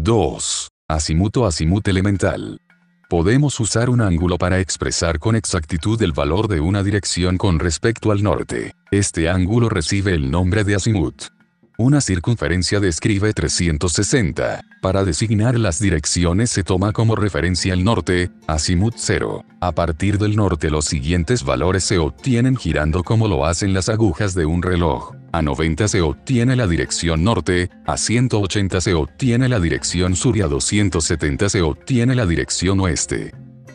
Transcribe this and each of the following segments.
2. Azimut o azimut elemental. Podemos usar un ángulo para expresar con exactitud el valor de una dirección con respecto al norte. Este ángulo recibe el nombre de azimut. Una circunferencia describe 360. Para designar las direcciones se toma como referencia el norte, azimut 0. A partir del norte los siguientes valores se obtienen girando como lo hacen las agujas de un reloj. A 90 se obtiene la dirección norte, a 180 se obtiene la dirección sur y a 270 se obtiene la dirección oeste.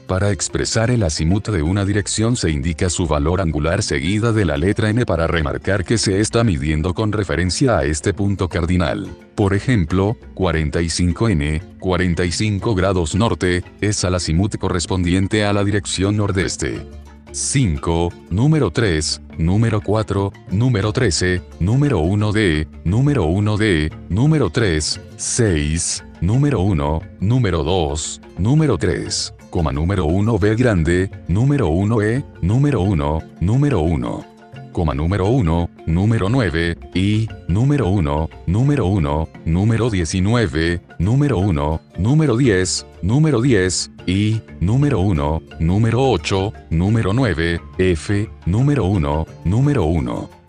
Para expresar el azimut de una dirección se indica su valor angular seguida de la letra n para remarcar que se está midiendo con referencia a este punto cardinal. Por ejemplo, 45n, 45 grados norte, es al azimut correspondiente a la dirección nordeste. 5, número 3, número 4, número 13, número 1D, número 1D, número 3, 6, número 1, número 2, número 3, número 1B grande, número 1E, número 1, número 1. Número 1, número 9, y, número 1, número 1, número 19, número 1, número 10, número 10, y, número 1, número 8, número 9, F, número 1, número 1.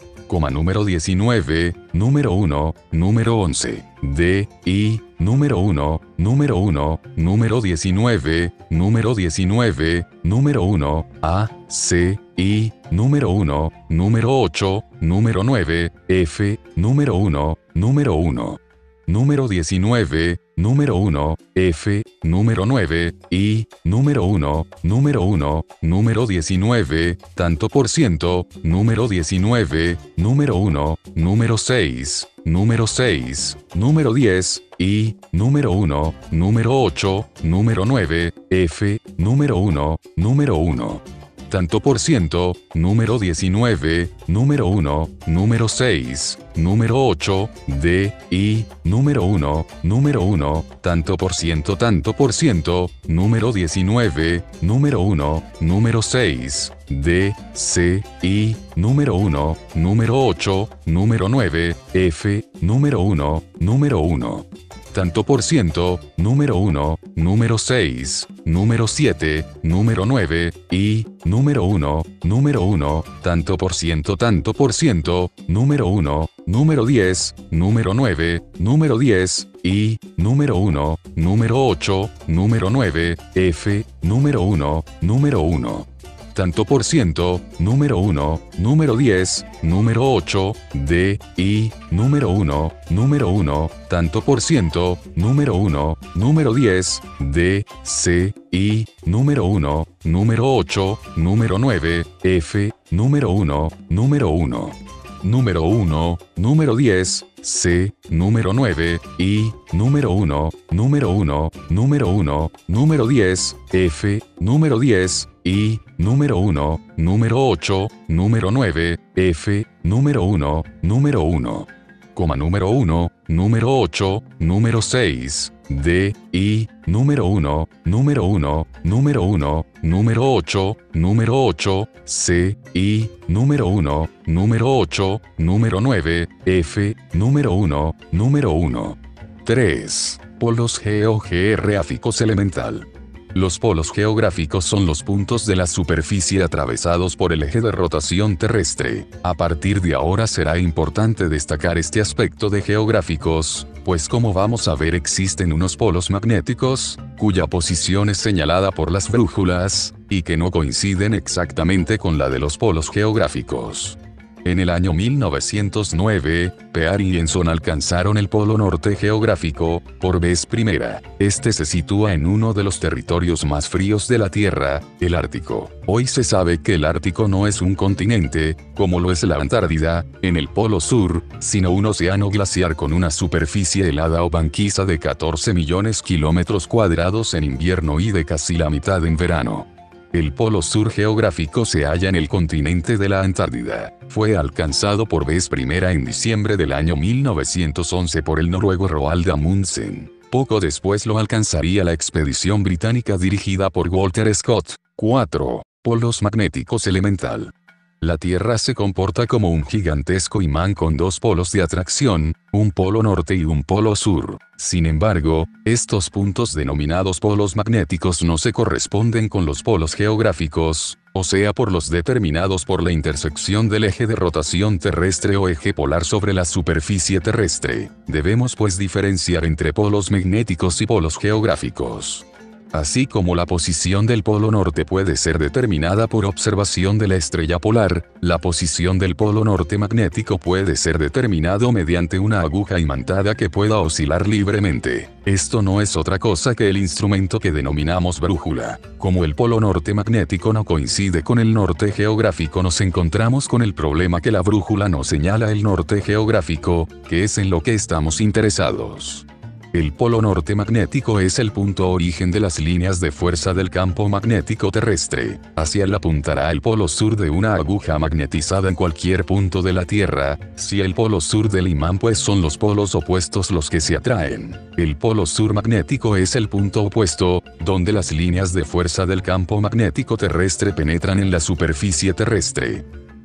Número 19, número 1, número 11, D, I, número 1, número 1, número 19, número 19, número 1, A, C, I, número 1, número 8, número 9, F, número 1, número 1. Número 19, número 1, F, número 9, I, número 1, número 1, número 19, tanto por ciento, número 19, número 1, número 6, número 6, número 10, I, número 1, número 8, número 9, F, número 1, número 1. Tanto por ciento, número 19, número 1, número 6, número 8, D, I, número 1, número 1, tanto por ciento, número 19, número 1, número 6, D, C, I, número 1, número 8, número 9, F, número 1, número 1. Tanto por ciento, número 1, número 6, número 7, número 9, y, número 1, número 1, tanto por ciento, número 1, número 10, número 9, número 10, y, número 1, número 8, número 9, F, número 1, número 1. Tanto por ciento, número 1, número 10, número 8, D, I, número 1, número 1, tanto por ciento, número 1, número 10, D, C, I, número 1, número 8, número 9, F, número 1, número 1. Número 1, número 10, C, número 9, I, número 1, número 1, número 1, número 10, F, número 10, I, número 1, número 8, número 9, F, número 1, número 1. Número 1, número 8, número 6, D, I, número 1, número 1, número 1, número 8, número 8, C, I, número 1, número 8, número 9, F, número 1, número 1. 3. Polos geográficos elemental. Los polos geográficos son los puntos de la superficie atravesados por el eje de rotación terrestre. A partir de ahora será importante destacar este aspecto de geográficos, pues como vamos a ver existen unos polos magnéticos, cuya posición es señalada por las brújulas, y que no coinciden exactamente con la de los polos geográficos. En el año 1909, Peary y Enson alcanzaron el polo norte geográfico, por vez primera. Este se sitúa en uno de los territorios más fríos de la Tierra, el Ártico. Hoy se sabe que el Ártico no es un continente, como lo es la Antártida, en el polo sur, sino un océano glaciar con una superficie helada o banquisa de 14 millones kilómetros cuadrados en invierno y de casi la mitad en verano. El polo sur geográfico se halla en el continente de la Antártida. Fue alcanzado por vez primera en diciembre del año 1911 por el noruego Roald Amundsen. Poco después lo alcanzaría la expedición británica dirigida por Walter Scott. 4. Polos magnéticos elemental. La Tierra se comporta como un gigantesco imán con dos polos de atracción, un polo norte y un polo sur. Sin embargo, estos puntos denominados polos magnéticos no se corresponden con los polos geográficos, o sea por los determinados por la intersección del eje de rotación terrestre o eje polar sobre la superficie terrestre. Debemos pues diferenciar entre polos magnéticos y polos geográficos. Así como la posición del polo norte puede ser determinada por observación de la estrella polar, la posición del polo norte magnético puede ser determinado mediante una aguja imantada que pueda oscilar libremente. Esto no es otra cosa que el instrumento que denominamos brújula. Como el polo norte magnético no coincide con el norte geográfico, nos encontramos con el problema que la brújula no señala el norte geográfico, que es en lo que estamos interesados. El polo norte magnético es el punto origen de las líneas de fuerza del campo magnético terrestre. Hacia él apuntará el polo sur de una aguja magnetizada en cualquier punto de la Tierra, si el polo sur del imán pues son los polos opuestos los que se atraen. El polo sur magnético es el punto opuesto, donde las líneas de fuerza del campo magnético terrestre penetran en la superficie terrestre.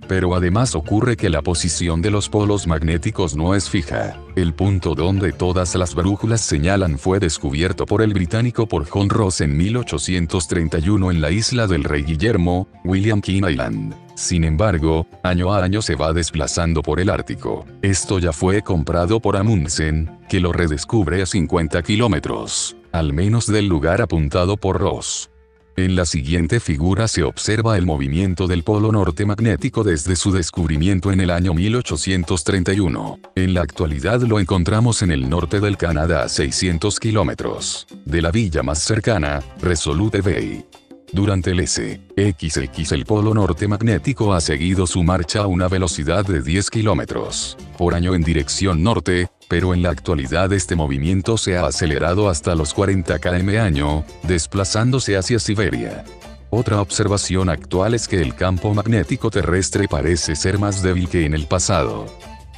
Pero además ocurre que la posición de los polos magnéticos no es fija. El punto donde todas las brújulas señalan fue descubierto por el británico por John Ross en 1831 en la isla del Rey Guillermo, William King Island. Sin embargo, año a año se va desplazando por el Ártico. Esto ya fue comprado por Amundsen, que lo redescubre a 50 kilómetros, al menos del lugar apuntado por Ross. En la siguiente figura se observa el movimiento del polo norte magnético desde su descubrimiento en el año 1831. En la actualidad lo encontramos en el norte del Canadá a 600 kilómetros de la villa más cercana, Resolute Bay. Durante el SXX el polo norte magnético ha seguido su marcha a una velocidad de 10 kilómetros por año en dirección norte, pero en la actualidad este movimiento se ha acelerado hasta los 40 km/h, desplazándose hacia Siberia. Otra observación actual es que el campo magnético terrestre parece ser más débil que en el pasado.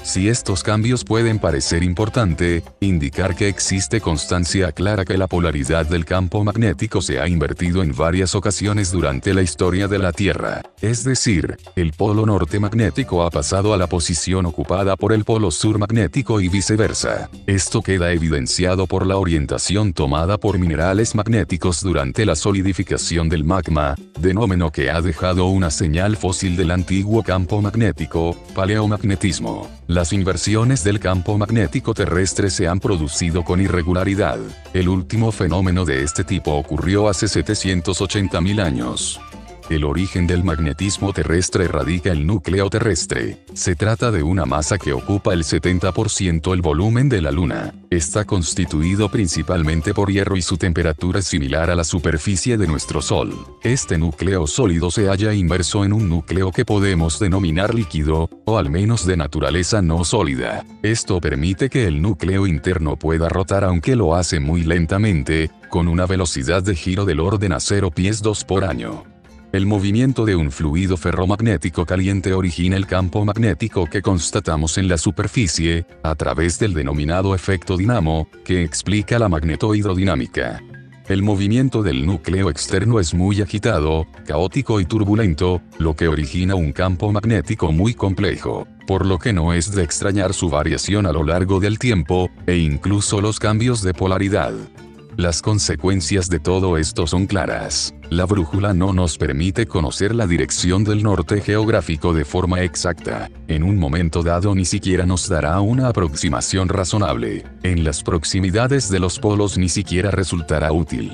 Si estos cambios pueden parecer importante, indicar que existe constancia clara que la polaridad del campo magnético se ha invertido en varias ocasiones durante la historia de la Tierra. Es decir, el polo norte magnético ha pasado a la posición ocupada por el polo sur magnético y viceversa. Esto queda evidenciado por la orientación tomada por minerales magnéticos durante la solidificación del magma, fenómeno que ha dejado una señal fósil del antiguo campo magnético, paleomagnetismo. Las inversiones del campo magnético terrestre se han producido con irregularidad. El último fenómeno de este tipo ocurrió hace 780.000 años. El origen del magnetismo terrestre radica en el núcleo terrestre. Se trata de una masa que ocupa el 70% del volumen de la Luna. Está constituido principalmente por hierro y su temperatura es similar a la superficie de nuestro Sol. Este núcleo sólido se halla inmerso en un núcleo que podemos denominar líquido, o al menos de naturaleza no sólida. Esto permite que el núcleo interno pueda rotar aunque lo hace muy lentamente, con una velocidad de giro del orden a 0 pies 2 por año. El movimiento de un fluido ferromagnético caliente origina el campo magnético que constatamos en la superficie, a través del denominado efecto dinamo, que explica la magnetohidrodinámica. El movimiento del núcleo externo es muy agitado, caótico y turbulento, lo que origina un campo magnético muy complejo, por lo que no es de extrañar su variación a lo largo del tiempo, e incluso los cambios de polaridad. Las consecuencias de todo esto son claras. La brújula no nos permite conocer la dirección del norte geográfico de forma exacta. En un momento dado ni siquiera nos dará una aproximación razonable. En las proximidades de los polos ni siquiera resultará útil.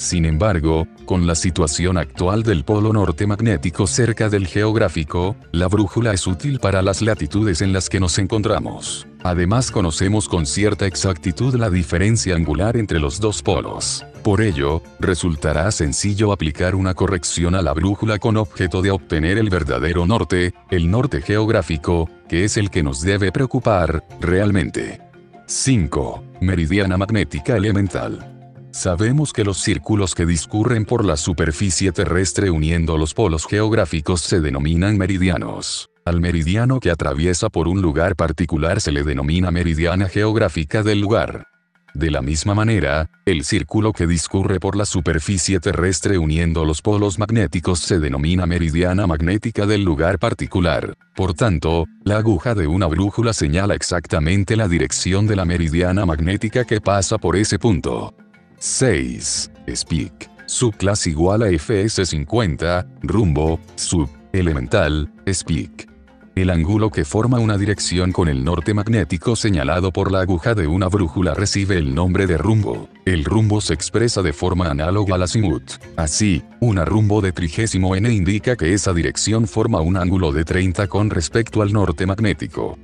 Sin embargo, con la situación actual del polo norte magnético cerca del geográfico, la brújula es útil para las latitudes en las que nos encontramos. Además conocemos con cierta exactitud la diferencia angular entre los dos polos. Por ello, resultará sencillo aplicar una corrección a la brújula con objeto de obtener el verdadero norte, el norte geográfico, que es el que nos debe preocupar, realmente. 5. Meridiana magnética elemental. Sabemos que los círculos que discurren por la superficie terrestre uniendo los polos geográficos se denominan meridianos. Al meridiano que atraviesa por un lugar particular se le denomina meridiana geográfica del lugar. De la misma manera, el círculo que discurre por la superficie terrestre uniendo los polos magnéticos se denomina meridiana magnética del lugar particular. Por tanto, la aguja de una brújula señala exactamente la dirección de la meridiana magnética que pasa por ese punto. 6. Speak. Subclase igual a FS50, rumbo, sub, elemental, speak. El ángulo que forma una dirección con el norte magnético señalado por la aguja de una brújula recibe el nombre de rumbo. El rumbo se expresa de forma análoga al azimut. Así, una rumbo de 30 n indica que esa dirección forma un ángulo de 30 con respecto al norte magnético.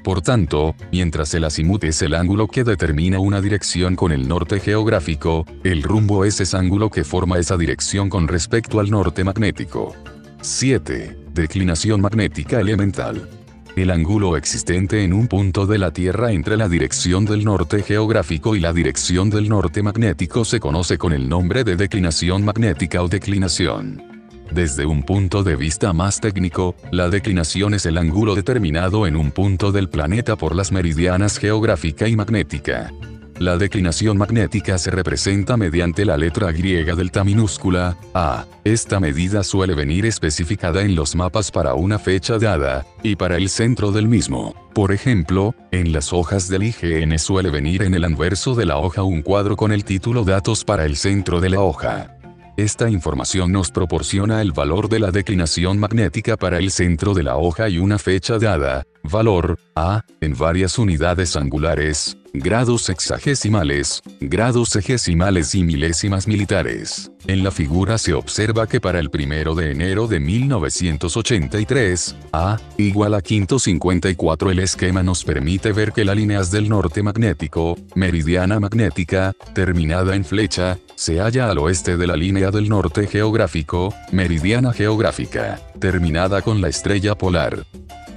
Por tanto, mientras el azimut es el ángulo que determina una dirección con el norte geográfico, el rumbo es ese ángulo que forma esa dirección con respecto al norte magnético. 7. Declinación magnética elemental. El ángulo existente en un punto de la Tierra entre la dirección del norte geográfico y la dirección del norte magnético se conoce con el nombre de declinación magnética o declinación. Desde un punto de vista más técnico, la declinación es el ángulo determinado en un punto del planeta por las meridianas geográfica y magnética. La declinación magnética se representa mediante la letra griega delta minúscula, a. Esta medida suele venir especificada en los mapas para una fecha dada, y para el centro del mismo. Por ejemplo, en las hojas del IGN suele venir en el anverso de la hoja un cuadro con el título Datos para el centro de la hoja. Esta información nos proporciona el valor de la declinación magnética para el centro de la hoja y una fecha dada, valor, a, en varias unidades angulares, grados sexagesimales, grados segesimales y milésimas militares. En la figura se observa que para el 1 de enero de 1983, a, igual a 554 el esquema nos permite ver que las líneas del norte magnético, meridiana magnética, terminada en flecha, se halla al oeste de la línea del norte geográfico, meridiana geográfica, terminada con la estrella polar.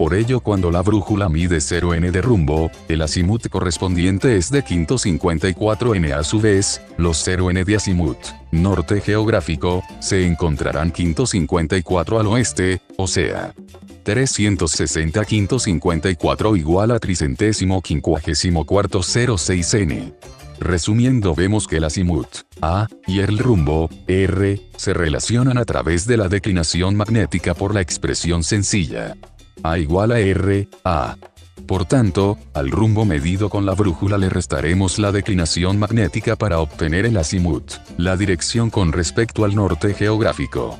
Por ello cuando la brújula mide 0 n de rumbo, el azimut correspondiente es de 554 n. A su vez, los 0 n de azimut, norte geográfico, se encontrarán 554 al oeste, o sea, 360 554 igual a 354 n. Resumiendo vemos que el azimut, a, y el rumbo, r, se relacionan a través de la declinación magnética por la expresión sencilla. A igual a r, a. Por tanto, al rumbo medido con la brújula le restaremos la declinación magnética para obtener el azimut, la dirección con respecto al norte geográfico.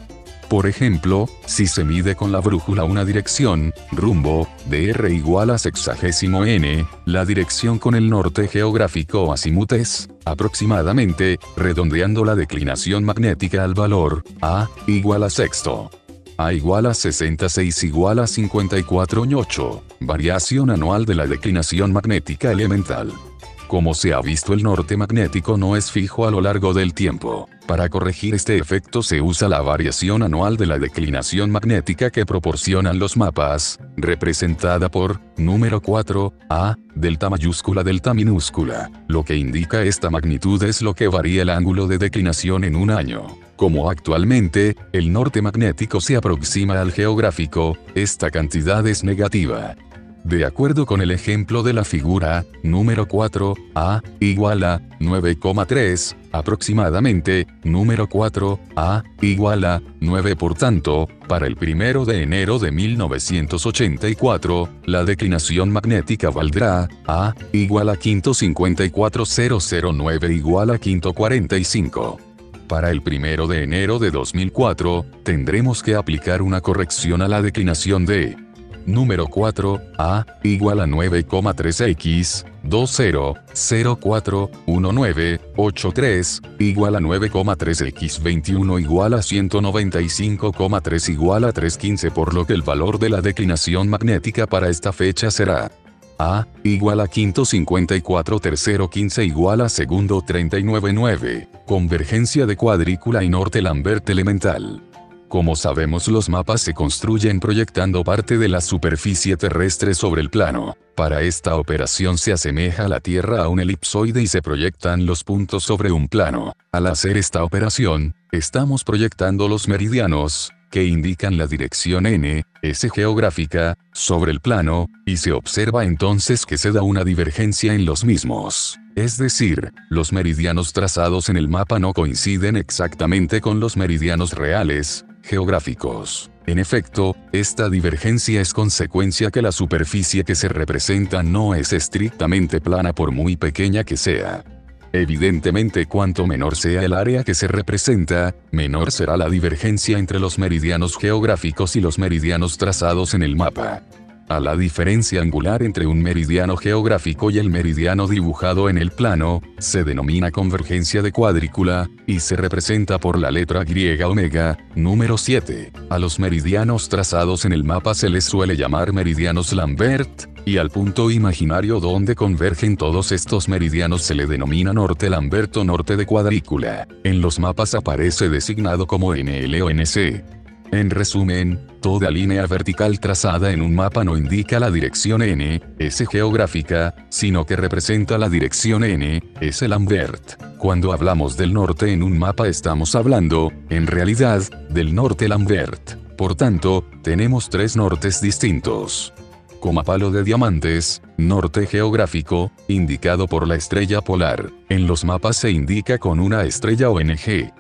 Por ejemplo, si se mide con la brújula una dirección, rumbo, de r igual a 60 n, la dirección con el norte geográfico o azimut es, aproximadamente, redondeando la declinación magnética al valor, a, igual a sexto. A igual a 66 igual a 54,8, variación anual de la declinación magnética elemental. Como se ha visto, el norte magnético no es fijo a lo largo del tiempo. Para corregir este efecto se usa la variación anual de la declinación magnética que proporcionan los mapas, representada por, número 4, a, delta mayúscula delta minúscula. Lo que indica esta magnitud es lo que varía el ángulo de declinación en un año. Como actualmente, el norte magnético se aproxima al geográfico, esta cantidad es negativa. De acuerdo con el ejemplo de la figura, número 4, a, igual a, 9,3, aproximadamente, número 4, a, igual a, 9 por tanto, para el 1 de enero de 1984, la declinación magnética valdrá, a, igual a 554,009 igual a 545. Para el 1 de enero de 2004, tendremos que aplicar una corrección a la declinación de número 4, a, igual a 9,3x, 20,04,19,83, igual a 9,3x 21 igual a 195,3 igual a 315 por lo que el valor de la declinación magnética para esta fecha será a, igual a quinto 54 tercero 15 igual a segundo 39,9, convergencia de cuadrícula y norte Lambert elemental. Como sabemos, los mapas se construyen proyectando parte de la superficie terrestre sobre el plano. Para esta operación se asemeja la Tierra a un elipsoide y se proyectan los puntos sobre un plano. Al hacer esta operación, estamos proyectando los meridianos, que indican la dirección n, S geográfica, sobre el plano, y se observa entonces que se da una divergencia en los mismos. Es decir, los meridianos trazados en el mapa no coinciden exactamente con los meridianos reales, geográficos. En efecto, esta divergencia es consecuencia que la superficie que se representa no es estrictamente plana por muy pequeña que sea. Evidentemente, cuanto menor sea el área que se representa, menor será la divergencia entre los meridianos geográficos y los meridianos trazados en el mapa. A la diferencia angular entre un meridiano geográfico y el meridiano dibujado en el plano, se denomina convergencia de cuadrícula, y se representa por la letra griega omega, número 7. A los meridianos trazados en el mapa se les suele llamar meridianos Lambert, y al punto imaginario donde convergen todos estos meridianos se le denomina norte Lambert o norte de cuadrícula. En los mapas aparece designado como NL o NC. En resumen, toda línea vertical trazada en un mapa no indica la dirección N, S geográfica, sino que representa la dirección N, S Lambert. Cuando hablamos del norte en un mapa estamos hablando, en realidad, del norte Lambert. Por tanto, tenemos tres nortes distintos. Palo de diamantes, norte geográfico, indicado por la estrella polar. En los mapas se indica con una estrella ONG.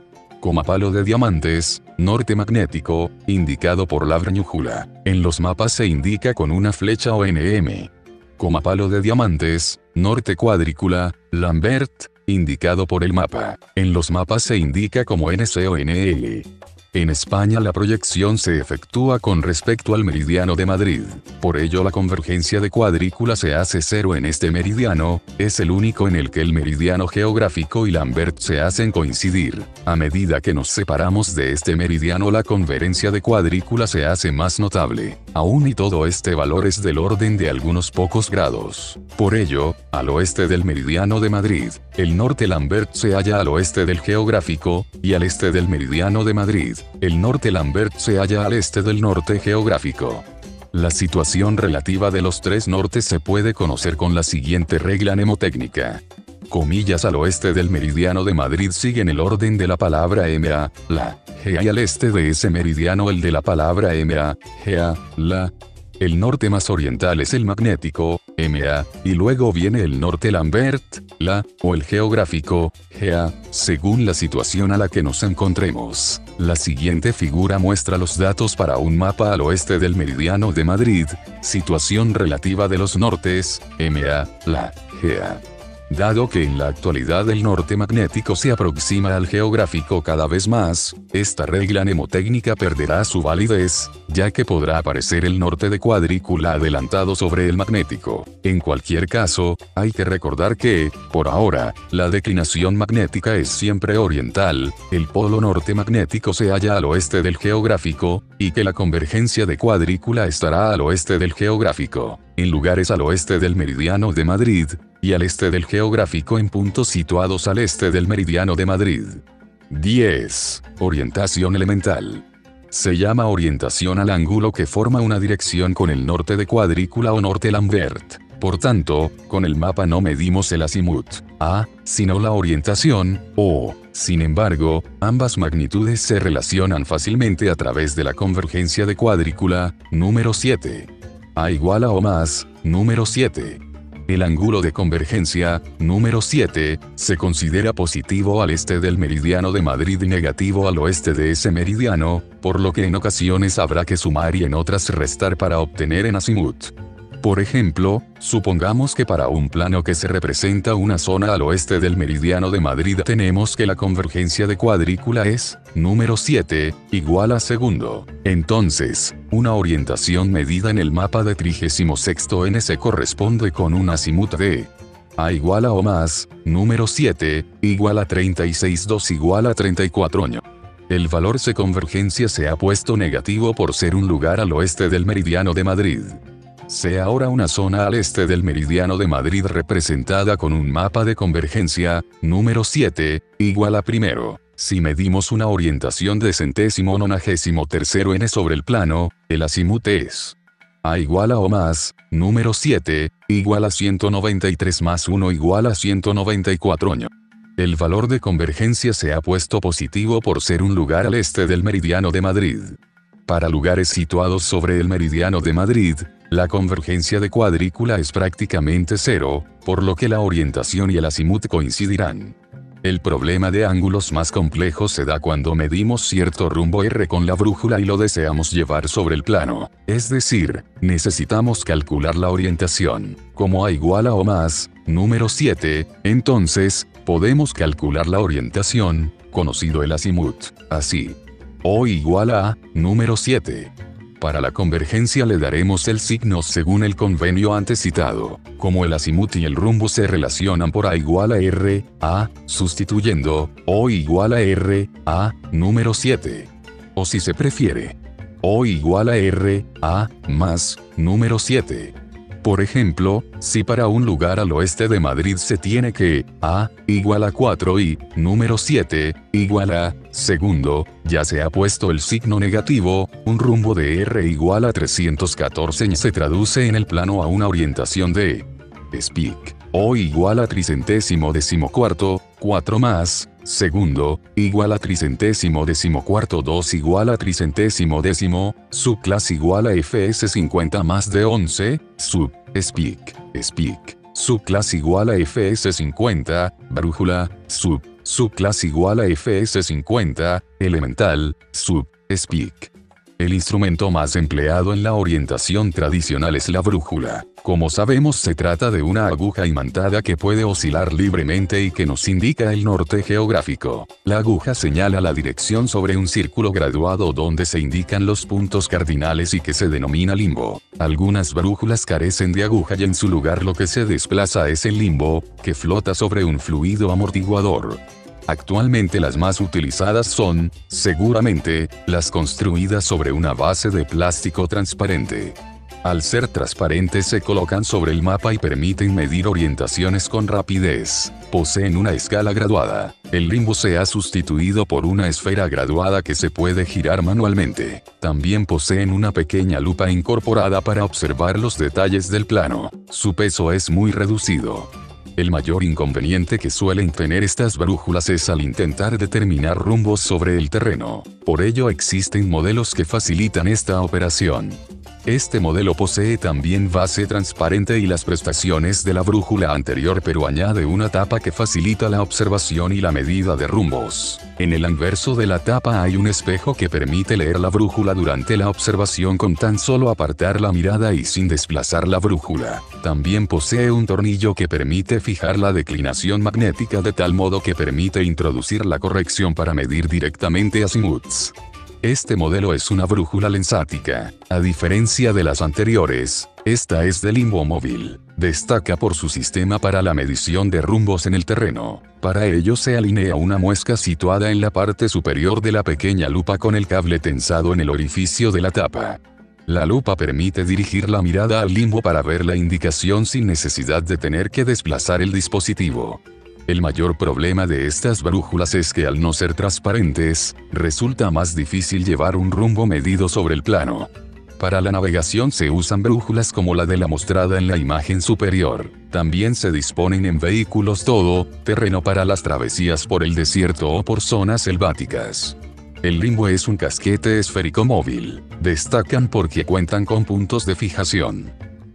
Palo de diamantes, norte magnético, indicado por la brújula. En los mapas se indica con una flecha ONM. Palo de diamantes, norte cuadrícula, Lambert, indicado por el mapa. En los mapas se indica como NC o NL. En España la proyección se efectúa con respecto al meridiano de Madrid. Por ello la convergencia de cuadrícula se hace cero en este meridiano, es el único en el que el meridiano geográfico y Lambert se hacen coincidir. A medida que nos separamos de este meridiano la convergencia de cuadrícula se hace más notable. Aún y todo este valor es del orden de algunos pocos grados. Por ello, al oeste del meridiano de Madrid, el norte Lambert se halla al oeste del geográfico, y al este del meridiano de Madrid, el norte Lambert se halla al este del norte geográfico. La situación relativa de los tres nortes se puede conocer con la siguiente regla mnemotécnica. Comillas al oeste del meridiano de Madrid siguen el orden de la palabra MA, la, GA y al este de ese meridiano el de la palabra MA, GA, la. El norte más oriental es el magnético, MA, y luego viene el norte Lambert, la, o el geográfico, GA, según la situación a la que nos encontremos. La siguiente figura muestra los datos para un mapa al oeste del meridiano de Madrid, situación relativa de los nortes, MA, la, GA. Dado que en la actualidad el norte magnético se aproxima al geográfico cada vez más, esta regla mnemotécnica perderá su validez, ya que podrá aparecer el norte de cuadrícula adelantado sobre el magnético. En cualquier caso, hay que recordar que, por ahora, la declinación magnética es siempre oriental, el polo norte magnético se halla al oeste del geográfico, y que la convergencia de cuadrícula estará al oeste del geográfico, en lugares al oeste del meridiano de Madrid, y al este del geográfico en puntos situados al este del meridiano de Madrid. 10. Orientación elemental. Se llama orientación al ángulo que forma una dirección con el norte de cuadrícula o norte Lambert. Por tanto, con el mapa no medimos el azimut, A, sino la orientación, O. Sin embargo, ambas magnitudes se relacionan fácilmente a través de la convergencia de cuadrícula, número 7. A igual a o más, número 7. El ángulo de convergencia, número 7, se considera positivo al este del meridiano de Madrid y negativo al oeste de ese meridiano, por lo que en ocasiones habrá que sumar y en otras restar para obtener en azimut. Por ejemplo, supongamos que para un plano que se representa una zona al oeste del meridiano de Madrid tenemos que la convergencia de cuadrícula es, número 7, igual a segundo. Entonces, una orientación medida en el mapa de 36º NC corresponde con un azimut de A igual a o más, número 7, igual a 36,2 igual a 34 años. El valor de convergencia se ha puesto negativo por ser un lugar al oeste del meridiano de Madrid. Sea ahora una zona al este del meridiano de Madrid representada con un mapa de convergencia, número 7, igual a primero. Si medimos una orientación de 193º n sobre el plano, el azimut es A igual a o más, número 7, igual a 193 más 1 igual a 194 años. El valor de convergencia se ha puesto positivo por ser un lugar al este del meridiano de Madrid. Para lugares situados sobre el meridiano de Madrid, La convergencia de cuadrícula es prácticamente cero, por lo que la orientación y el azimut coincidirán. El problema de ángulos más complejos se da cuando medimos cierto rumbo R con la brújula y lo deseamos llevar sobre el plano. Es decir, necesitamos calcular la orientación, como A igual a o más, número 7, entonces, podemos calcular la orientación, conocido el azimut, así. O igual a, número 7. Para la convergencia le daremos el signo según el convenio antes citado, como el azimut y el rumbo se relacionan por A igual a R, A, sustituyendo, O igual a R, A, número 7. O si se prefiere, O igual a R, A, más, número 7. Por ejemplo, si para un lugar al oeste de Madrid se tiene que A igual a 4 y número 7 igual a segundo, ya se ha puesto el signo negativo, un rumbo de R igual a 314 y se traduce en el plano a una orientación de Speak. O igual a tricentésimo decimocuarto, 4 más, segundo, igual a tricentésimo decimocuarto 2 igual a tricentésimo décimo, subclase igual a FS 50 más de 11, sub, speak, subclase igual a FS 50, brújula, subclase igual a FS 50, elemental, speak. El instrumento más empleado en la orientación tradicional es la brújula. Como sabemos, se trata de una aguja imantada que puede oscilar libremente y que nos indica el norte geográfico. La aguja señala la dirección sobre un círculo graduado donde se indican los puntos cardinales y que se denomina limbo. Algunas brújulas carecen de aguja y en su lugar lo que se desplaza es el limbo, que flota sobre un fluido amortiguador. Actualmente las más utilizadas son, seguramente, las construidas sobre una base de plástico transparente. Al ser transparentes se colocan sobre el mapa y permiten medir orientaciones con rapidez. Poseen una escala graduada. El limbo se ha sustituido por una esfera graduada que se puede girar manualmente. También poseen una pequeña lupa incorporada para observar los detalles del plano. Su peso es muy reducido. El mayor inconveniente que suelen tener estas brújulas es al intentar determinar rumbos sobre el terreno. Por ello existen modelos que facilitan esta operación. Este modelo posee también base transparente y las prestaciones de la brújula anterior, pero añade una tapa que facilita la observación y la medida de rumbos. En el anverso de la tapa hay un espejo que permite leer la brújula durante la observación con tan solo apartar la mirada y sin desplazar la brújula. También posee un tornillo que permite fijar la declinación magnética de tal modo que permite introducir la corrección para medir directamente azimuts. Este modelo es una brújula lensática. A diferencia de las anteriores, esta es de limbo móvil. Destaca por su sistema para la medición de rumbos en el terreno. Para ello se alinea una muesca situada en la parte superior de la pequeña lupa con el cable tensado en el orificio de la tapa. La lupa permite dirigir la mirada al limbo para ver la indicación sin necesidad de tener que desplazar el dispositivo. El mayor problema de estas brújulas es que al no ser transparentes, resulta más difícil llevar un rumbo medido sobre el plano. Para la navegación se usan brújulas como la de la mostrada en la imagen superior. También se disponen en vehículos todo-terreno para las travesías por el desierto o por zonas selváticas. El limbo es un casquete esférico móvil. Destacan porque cuentan con puntos de fijación.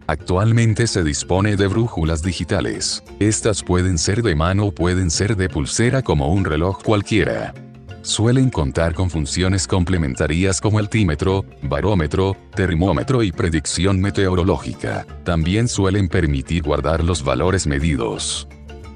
Actualmente se dispone de brújulas digitales. Estas pueden ser de mano o pueden ser de pulsera como un reloj cualquiera. Suelen contar con funciones complementarias como altímetro, barómetro, termómetro y predicción meteorológica. También suelen permitir guardar los valores medidos.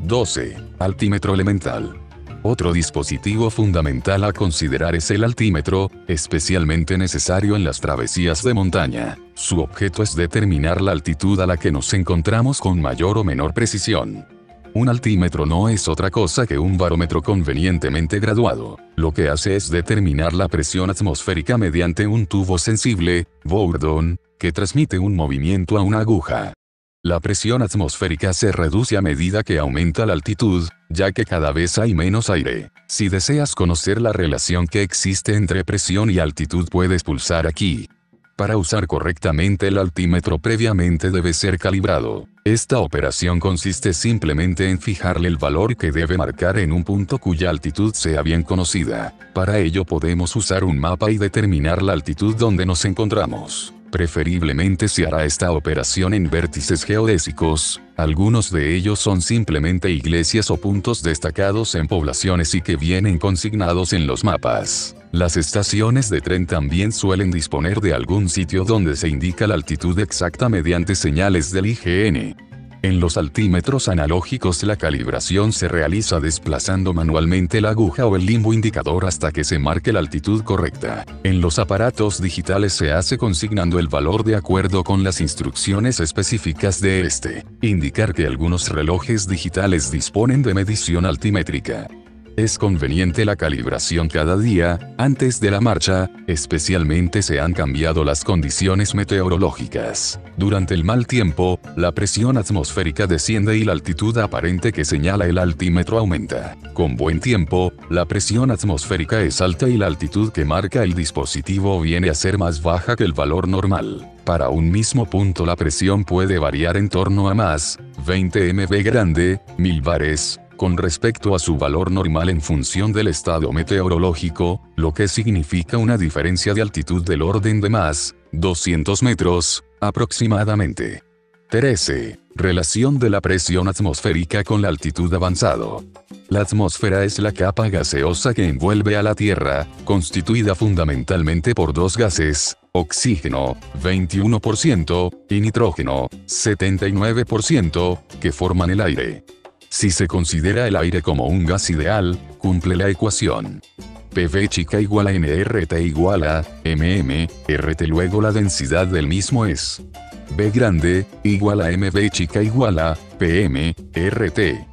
12. Altímetro elemental. Otro dispositivo fundamental a considerar es el altímetro, especialmente necesario en las travesías de montaña. Su objeto es determinar la altitud a la que nos encontramos con mayor o menor precisión. Un altímetro no es otra cosa que un barómetro convenientemente graduado. Lo que hace es determinar la presión atmosférica mediante un tubo sensible, bourdon, que transmite un movimiento a una aguja. La presión atmosférica se reduce a medida que aumenta la altitud, ya que cada vez hay menos aire. Si deseas conocer la relación que existe entre presión y altitud, puedes pulsar aquí. Para usar correctamente el altímetro previamente debe ser calibrado. Esta operación consiste simplemente en fijarle el valor que debe marcar en un punto cuya altitud sea bien conocida. Para ello podemos usar un mapa y determinar la altitud donde nos encontramos. Preferiblemente se hará esta operación en vértices geodésicos, algunos de ellos son simplemente iglesias o puntos destacados en poblaciones y que vienen consignados en los mapas. Las estaciones de tren también suelen disponer de algún sitio donde se indica la altitud exacta mediante señales del IGN. En los altímetros analógicos la calibración se realiza desplazando manualmente la aguja o el limbo indicador hasta que se marque la altitud correcta. En los aparatos digitales se hace consignando el valor de acuerdo con las instrucciones específicas de este. Indicar que algunos relojes digitales disponen de medición altimétrica. Es conveniente la calibración cada día, antes de la marcha, especialmente se han cambiado las condiciones meteorológicas. Durante el mal tiempo, la presión atmosférica desciende y la altitud aparente que señala el altímetro aumenta. Con buen tiempo, la presión atmosférica es alta y la altitud que marca el dispositivo viene a ser más baja que el valor normal. Para un mismo punto la presión puede variar en torno a más 20 mV grande, 1000 bares, con respecto a su valor normal en función del estado meteorológico, lo que significa una diferencia de altitud del orden de más 200 metros, aproximadamente. 13. Relación de la presión atmosférica con la altitud avanzado. La atmósfera es la capa gaseosa que envuelve a la Tierra, constituida fundamentalmente por dos gases, oxígeno, 21%, y nitrógeno, 79%, que forman el aire. Si se considera el aire como un gas ideal, cumple la ecuación. PV chica igual a nRT igual a RT, luego la densidad del mismo es B grande, igual a MV chica igual a RT.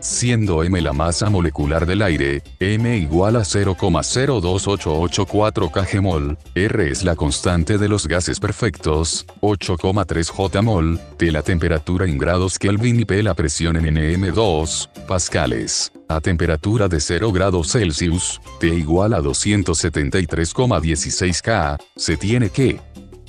Siendo M la masa molecular del aire, M igual a 0,02884 kgmol, R es la constante de los gases perfectos, 8,3 Jmol, T la temperatura en grados Kelvin y P la presión en Nm2, pascales. A temperatura de 0 grados Celsius, T igual a 273,16 K, se tiene que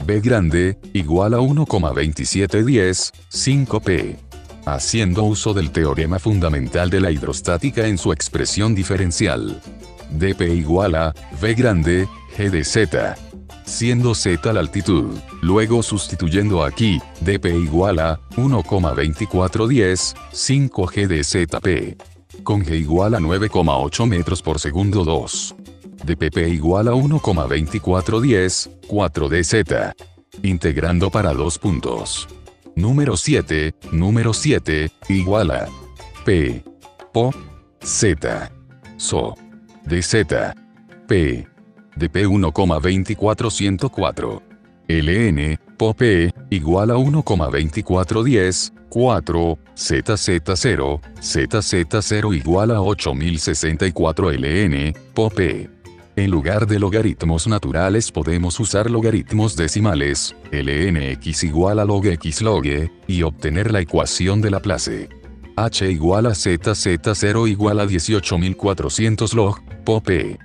B grande, igual a 1,2710, 5 P. Haciendo uso del teorema fundamental de la hidrostática en su expresión diferencial. dP igual a V grande, G de Z. Siendo Z la altitud, luego sustituyendo aquí, dP igual a 1,2410, 5 G de ZP. Con G igual a 9,8 metros por segundo 2. dPP igual a 1,2410, 4 de Z. Integrando para 2 puntos. Número 7, igual a P, Po, Z, So, de Z, P, de P 1,24104. LN, Po P, igual a 1,2410, 4, ZZ0, ZZ0 igual a 8064 LN, Po P. En lugar de logaritmos naturales podemos usar logaritmos decimales, lnx igual a log x log e, y obtener la ecuación de Laplace. H igual a ZZ0 igual a 18400 log, Po P.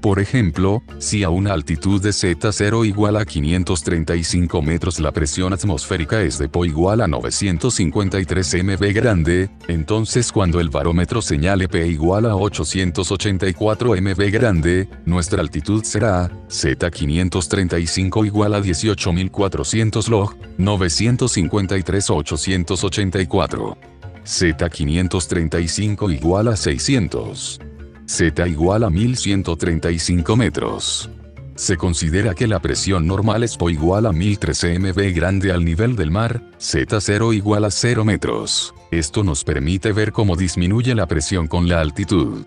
Por ejemplo, si a una altitud de Z0 igual a 535 metros la presión atmosférica es de Po igual a 953 mV grande, entonces cuando el barómetro señale P igual a 884 mV grande, nuestra altitud será Z535 igual a 18400 log, 953 884. Z535 igual a 600. Z igual a 1135 metros. Se considera que la presión normal es Po igual a 1013 mV grande al nivel del mar, Z0 igual a 0 metros. Esto nos permite ver cómo disminuye la presión con la altitud.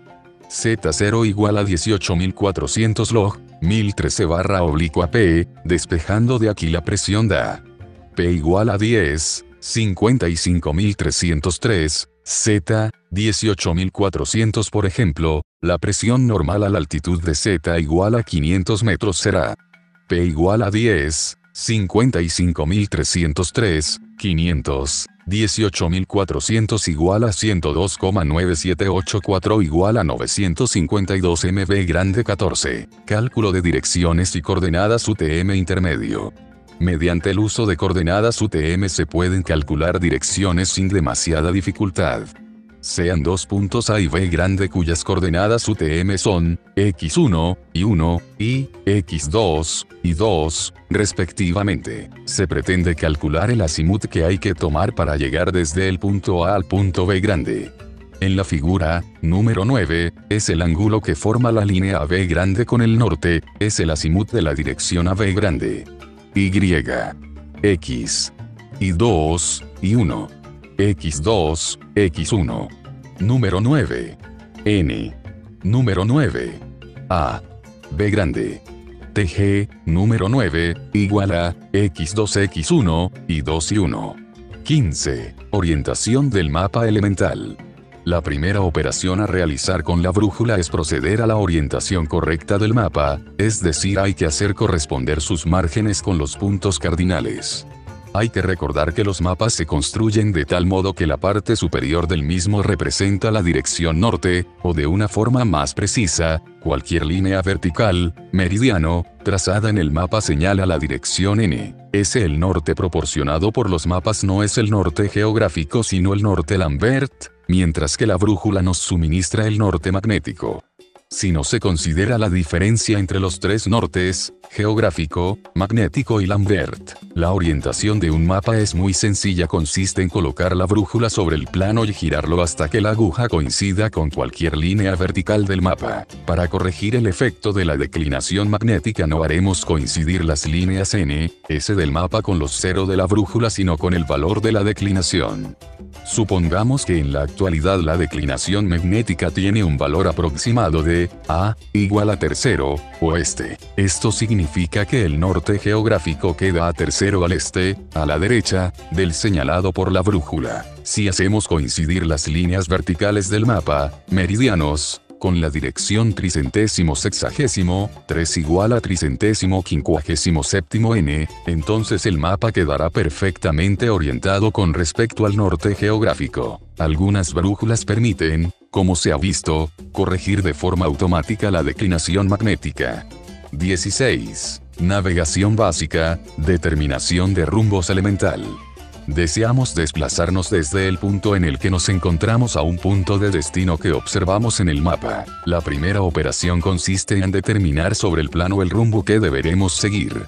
Z0 igual a 18400 log, 1013 barra oblicua P, despejando de aquí la presión da P igual a 10, 55303, Z, 18400 por ejemplo, la presión normal a la altitud de Z igual a 500 metros será P igual a 10, 55303, 500, 18400 igual a 102,9784 igual a 952 mV grande 14. Cálculo de direcciones y coordenadas UTM intermedio. Mediante el uso de coordenadas UTM se pueden calcular direcciones sin demasiada dificultad. sean dos puntos A y B grande cuyas coordenadas UTM son x1 y 1 y x2 y 2, respectivamente. Se pretende calcular el azimut que hay que tomar para llegar desde el punto A al punto B grande. En la figura, número 9, es el ángulo que forma la línea AB grande con el norte, es el azimut de la dirección AB grande. Y, X, y 2, y 1, X2, X1. Número 9. N. Número 9. A. B grande. TG, número 9, igual a X2, X1, y 2 y 1. 15. Orientación del mapa elemental. La primera operación a realizar con la brújula es proceder a la orientación correcta del mapa, es decir, hay que hacer corresponder sus márgenes con los puntos cardinales. Hay que recordar que los mapas se construyen de tal modo que la parte superior del mismo representa la dirección norte, o de una forma más precisa, cualquier línea vertical, meridiano, trazada en el mapa señala la dirección N. El norte proporcionado por los mapas no es el norte geográfico sino el norte Lambert, mientras que la brújula nos suministra el norte magnético. Si no se considera la diferencia entre los tres nortes, geográfico, magnético y Lambert, la orientación de un mapa es muy sencilla, consiste en colocar la brújula sobre el plano y girarlo hasta que la aguja coincida con cualquier línea vertical del mapa. Para corregir el efecto de la declinación magnética no haremos coincidir las líneas N, S del mapa con los 0 de la brújula sino con el valor de la declinación. Supongamos que en la actualidad la declinación magnética tiene un valor aproximado de A igual a tercero, oeste. Esto significa que el norte geográfico queda a tercero al este, a la derecha, del señalado por la brújula. Si hacemos coincidir las líneas verticales del mapa, meridianos, con la dirección tricentésimo sexagésimo, 3 igual a tricentésimo quincuagésimo séptimo N, entonces el mapa quedará perfectamente orientado con respecto al norte geográfico. Algunas brújulas permiten, como se ha visto, corregir de forma automática la declinación magnética. 16. Navegación básica, determinación de rumbos elemental. Deseamos desplazarnos desde el punto en el que nos encontramos a un punto de destino que observamos en el mapa. La primera operación consiste en determinar sobre el plano el rumbo que deberemos seguir.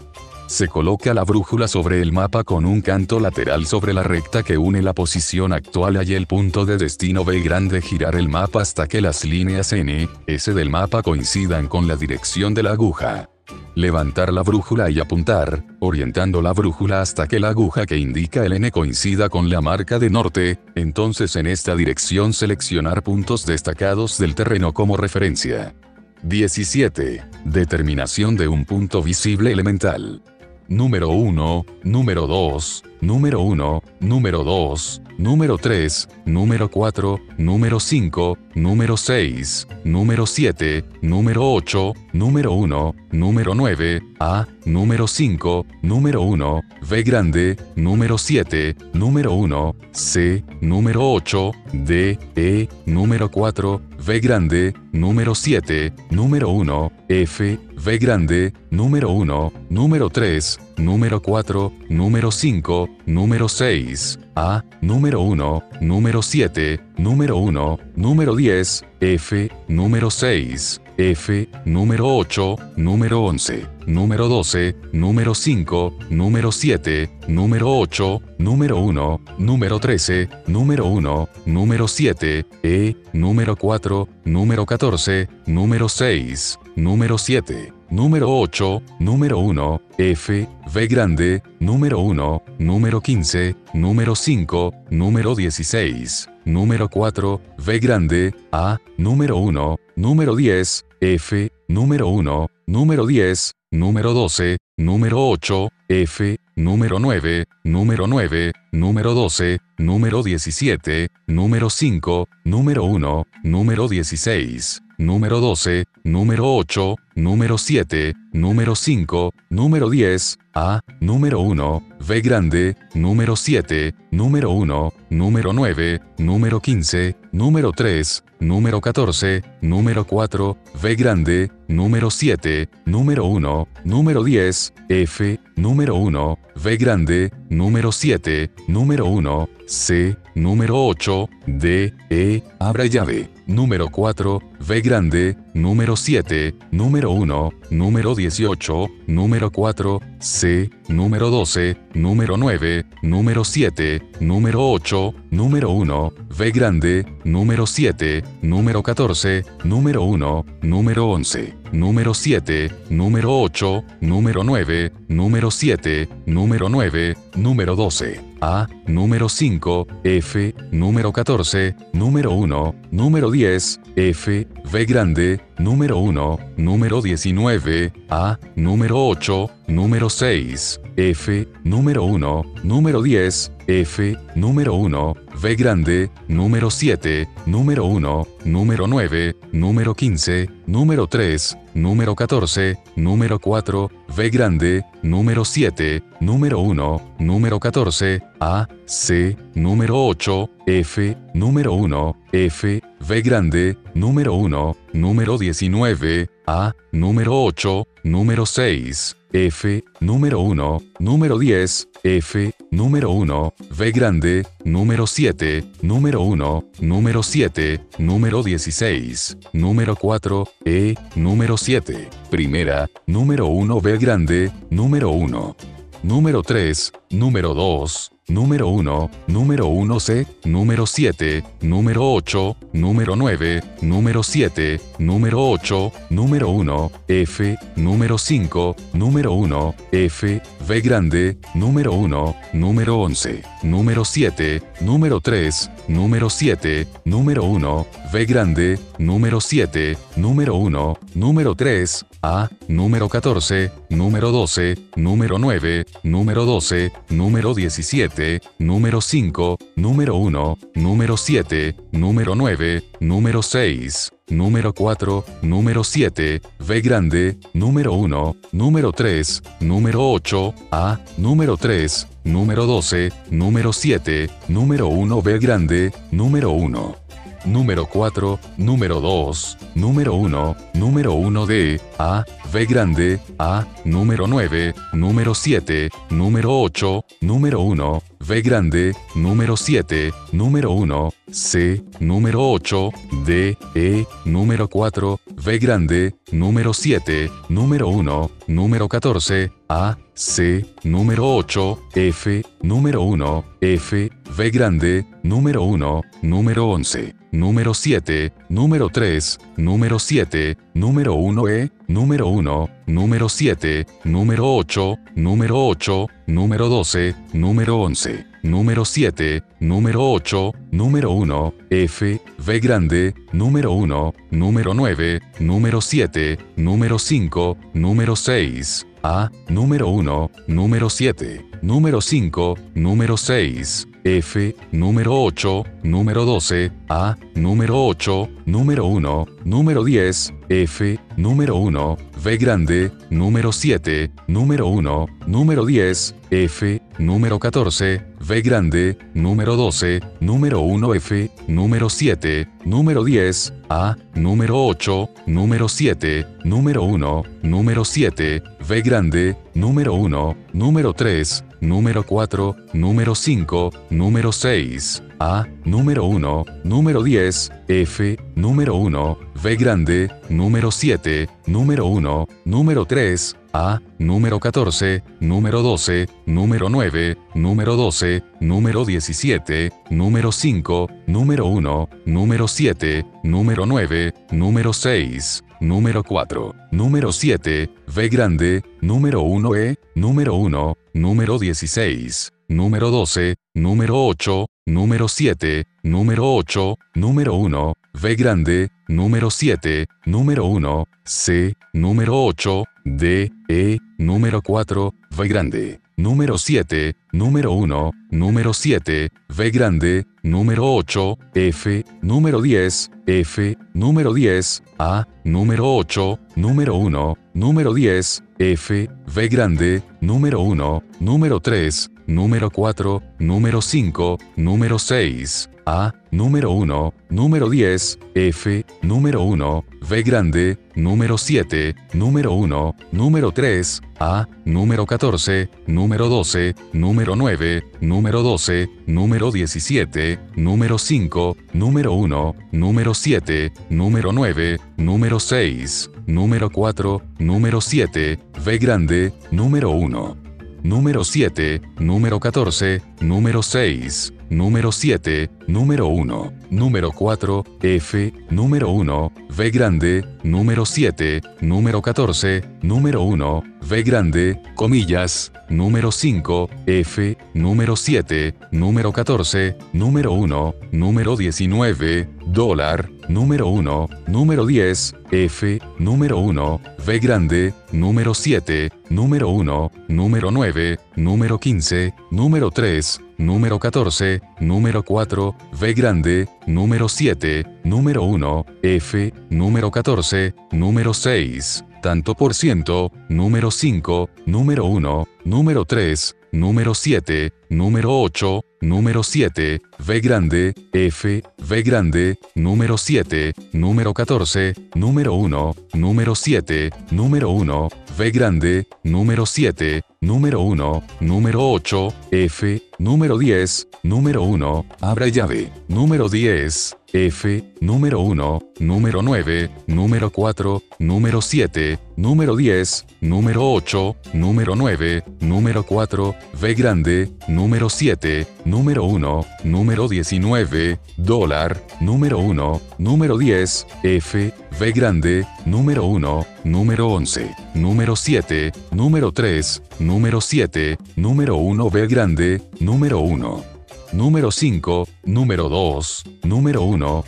Se coloca la brújula sobre el mapa con un canto lateral sobre la recta que une la posición actual y el punto de destino B grande. Girar el mapa hasta que las líneas N, S del mapa coincidan con la dirección de la aguja. Levantar la brújula y apuntar, orientando la brújula hasta que la aguja que indica el N coincida con la marca de norte, entonces en esta dirección seleccionar puntos destacados del terreno como referencia. 17. Determinación de un punto visible elemental. Número 1, número 2, número 1, número 2, número 3, número 4, número 5, número 6, número 7, número 8, número 1, número 9, A, número 5, número 1, B grande, número 7, número 1, C, número 8, D, E, número 4, V grande, número 7, número 1, F, V grande, número 1, número 3, número 4, número 5, número 6, A, número 1, número 7, número 1, número 10, F, número 6, F, número 8, número 11, número 12, número 5, número 7, número 8, número 1, número 13, número 1, número 7, E, número 4, número 14, número 6, número 7, número 8, número 1, F, V grande, número 1, número 15, número 5, número 16, número 4, V grande, A, número 1, número 10, F, número 1, número 10, número 12, número 8, F, número 9, número 9, número 12, número 17, número 5, número 1, número 16, número 12, número 8, número 7, número 5, número 10, A, número 1, V grande, número 7, número 1, número 9, número 15, número 3, número 14, número 4, V grande, número 7, número 1, número 10, F, número 1, V grande, número 7, número 1, C, número 8, D, E, abra llave, número 4, V grande, número 7, número 1, número 18, número 4, C, número 12, número 9, número 7, número 8, número 1, V grande, número 7, número 14, número 1, número 11, número 7, número 8, número 9, número 7, número 9, número 12, A, número 5, F, número 14, número 1, número 10, F, V grande, número 1, número 19, A, número 8, número 6, F, número 1, número 10, F, número 1, V grande, número 7, número 1, número 9, número 15, número 3, número 14, número 4, V grande, número 7, número 1, número 14, A, C, número 8, F, número 1, F, V grande, número 1, número 19, A, número 8, número 6, F, número 1, número 10, F, número 1, V grande, número 7, número 1, número 7, número 16, número 4, E, número 7, primera, número 1 V grande, número 1, número 3, número 2, número 1, número 1 C, número 7, número 8, número 9, número 7, número 8, número 1, F, número 5, número 1, F, V grande, número 1, número 11, número 7, número 3, número 7, número 1, V grande, número 7, número 1, número 3, A, número 14, número 12, número 9, número 12, número 17, número 5, número 1, número 7, número 9, número 6, número 4, número 7, V grande, número 1, número 3, número 8, A, número 3, número 12, número 7, número 1 V grande, número 1. Número 4, número 2, número 1, número 1 D, A, V grande, A, número 9, número 7, número 8, número 1, V grande, número 7, número 1, C, número 8, D, E, número 4, V grande, número 7, número 1, número 14, A, C, número 8, F, número 1, F, V grande, número 1, número 11, número 7, número 3, número 7, número 1 E, número 1, número 7, número 8, número 8, número 12, número 11, número 7, número 8, número 1, F, V grande, número 1, número 9, número 7, número 5, número 6, A, número 1, número 7, número 5, número 6, F, número 8, número 12, A, número 8, número 1, número 10, F, número 1, V grande, número 7, número 1, número 10, F, número 14, V grande, número 12, número 1 F, número 7, número 10, A, número 8, número 7, número 1, número 7, V grande, número 1, número 3, número 4, número 5, número 6, A, número 1, número 10, F, número 1, V grande, número 7, número 1, número 3, A, número 14, número 12, número 9, número 12, número 17, número 5, número 1, número 7, número 9, número 6, número 4, número 7, V grande, número 1 E, número 1, número 16, número 12, número 8, número 7, número 8, número 1, V grande, número 7, número 1, C, número 8, D, E, número 4, V grande. número 7, número 1, número 7, V grande, número 8, F, número 10, F, número 10, A, número 8, número 1, número 10, F, V grande, número 1, número 3, número 4, número 5, número 6, A, número 1, número 10, F, número 1, V grande, número 7, número 1, número 3, A, número 14, número 12, número 9, número 12, número 17, número 5, número 1, número 7, número 9, número 6, número 4, número 7, V grande, número 1. Número 7, número 14, número 6, número 7, número 1, número 4, F, número 1, V grande, número 7, número 14, número 1, V grande, comillas, número 5, F, número 7, número 14, número 1, número 19, dólar, número 1, número 10, F, número 1, V grande, número 7, número 1, número 9, número 15, número 3, número 14, número 4, V grande, número 7, número 1, F, número 14, número 6, tanto por ciento, número 5, número 1, número 3, número 7, número 8, número 7, V grande, F, V grande, número 7, número 14, número 1, número 7, número 1, V grande, número 7, número 1, número 8, F, número 10, número 1, abra llave, número 10, F, número 1, número 9, número 4, número 7, número 10, número 8, número 9, número 4, V grande, número 7, número 1, número 19, dólar, número 1, número 10, F, V grande, número 1, número 11, número 7, número 3, número 7, número 1 V grande, número 1. Número 5, número 2, número 1,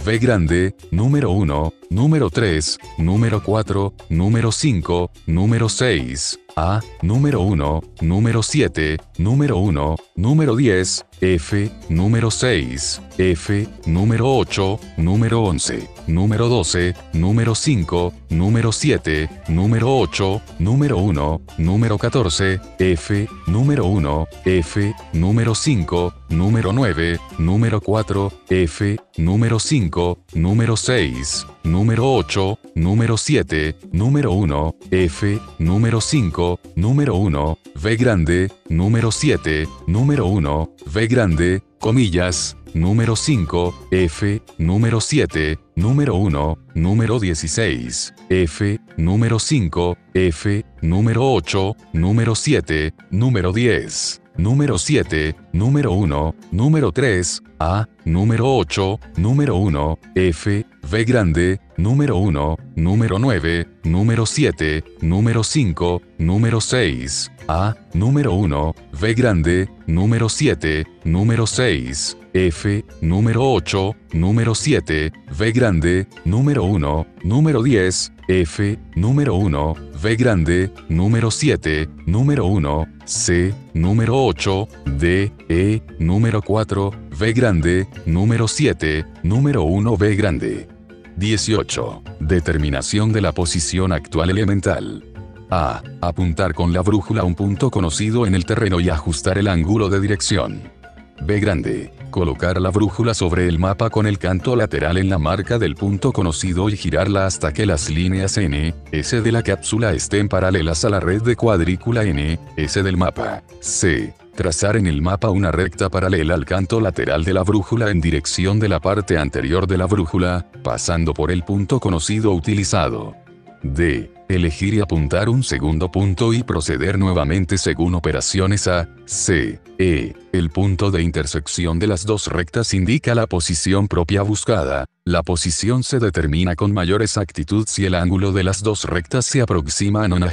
V grande, número 1, número 3, número 4, número 5, número 6, A, número 1, número 7, número 1, número 10, F, número 6, F, número 8, número 11, número 12, número 5, número 7, número 8, número 1, número 14, F, número 1, F, número 5, número 9, número 4, F, número 5, número 6, número 8, número 7, número 1, F, número 5, número 1, V grande, número 7, número 1, V grande, comillas, número 5, F, número 7, número 1, número 16, F, número 5, F, número 8, número 7, número 10, número 7, número 1, número 3, A, número 8, número 1, F, V grande, número 1, número 9, número 7, número 5, número 6, A, número 1, V grande, número 7, número 6, F, número 8, número 7, V grande, número 1, número 10, F, número 1, V grande, número 7, número 1, C, número 8, D, E, número 4, V grande, número 7, número 1 V grande. 18. Determinación de la posición actual elemental. A. Apuntar con la brújula a un punto conocido en el terreno y ajustar el ángulo de dirección. B grande. Colocar la brújula sobre el mapa con el canto lateral en la marca del punto conocido y girarla hasta que las líneas N, S de la cápsula estén paralelas a la red de cuadrícula N, S del mapa. C. Trazar en el mapa una recta paralela al canto lateral de la brújula en dirección de la parte anterior de la brújula, pasando por el punto conocido utilizado. D. Elegir y apuntar un segundo punto y proceder nuevamente según operaciones A, C, E. El punto de intersección de las dos rectas indica la posición propia buscada. La posición se determina con mayor exactitud si el ángulo de las dos rectas se aproxima a 90.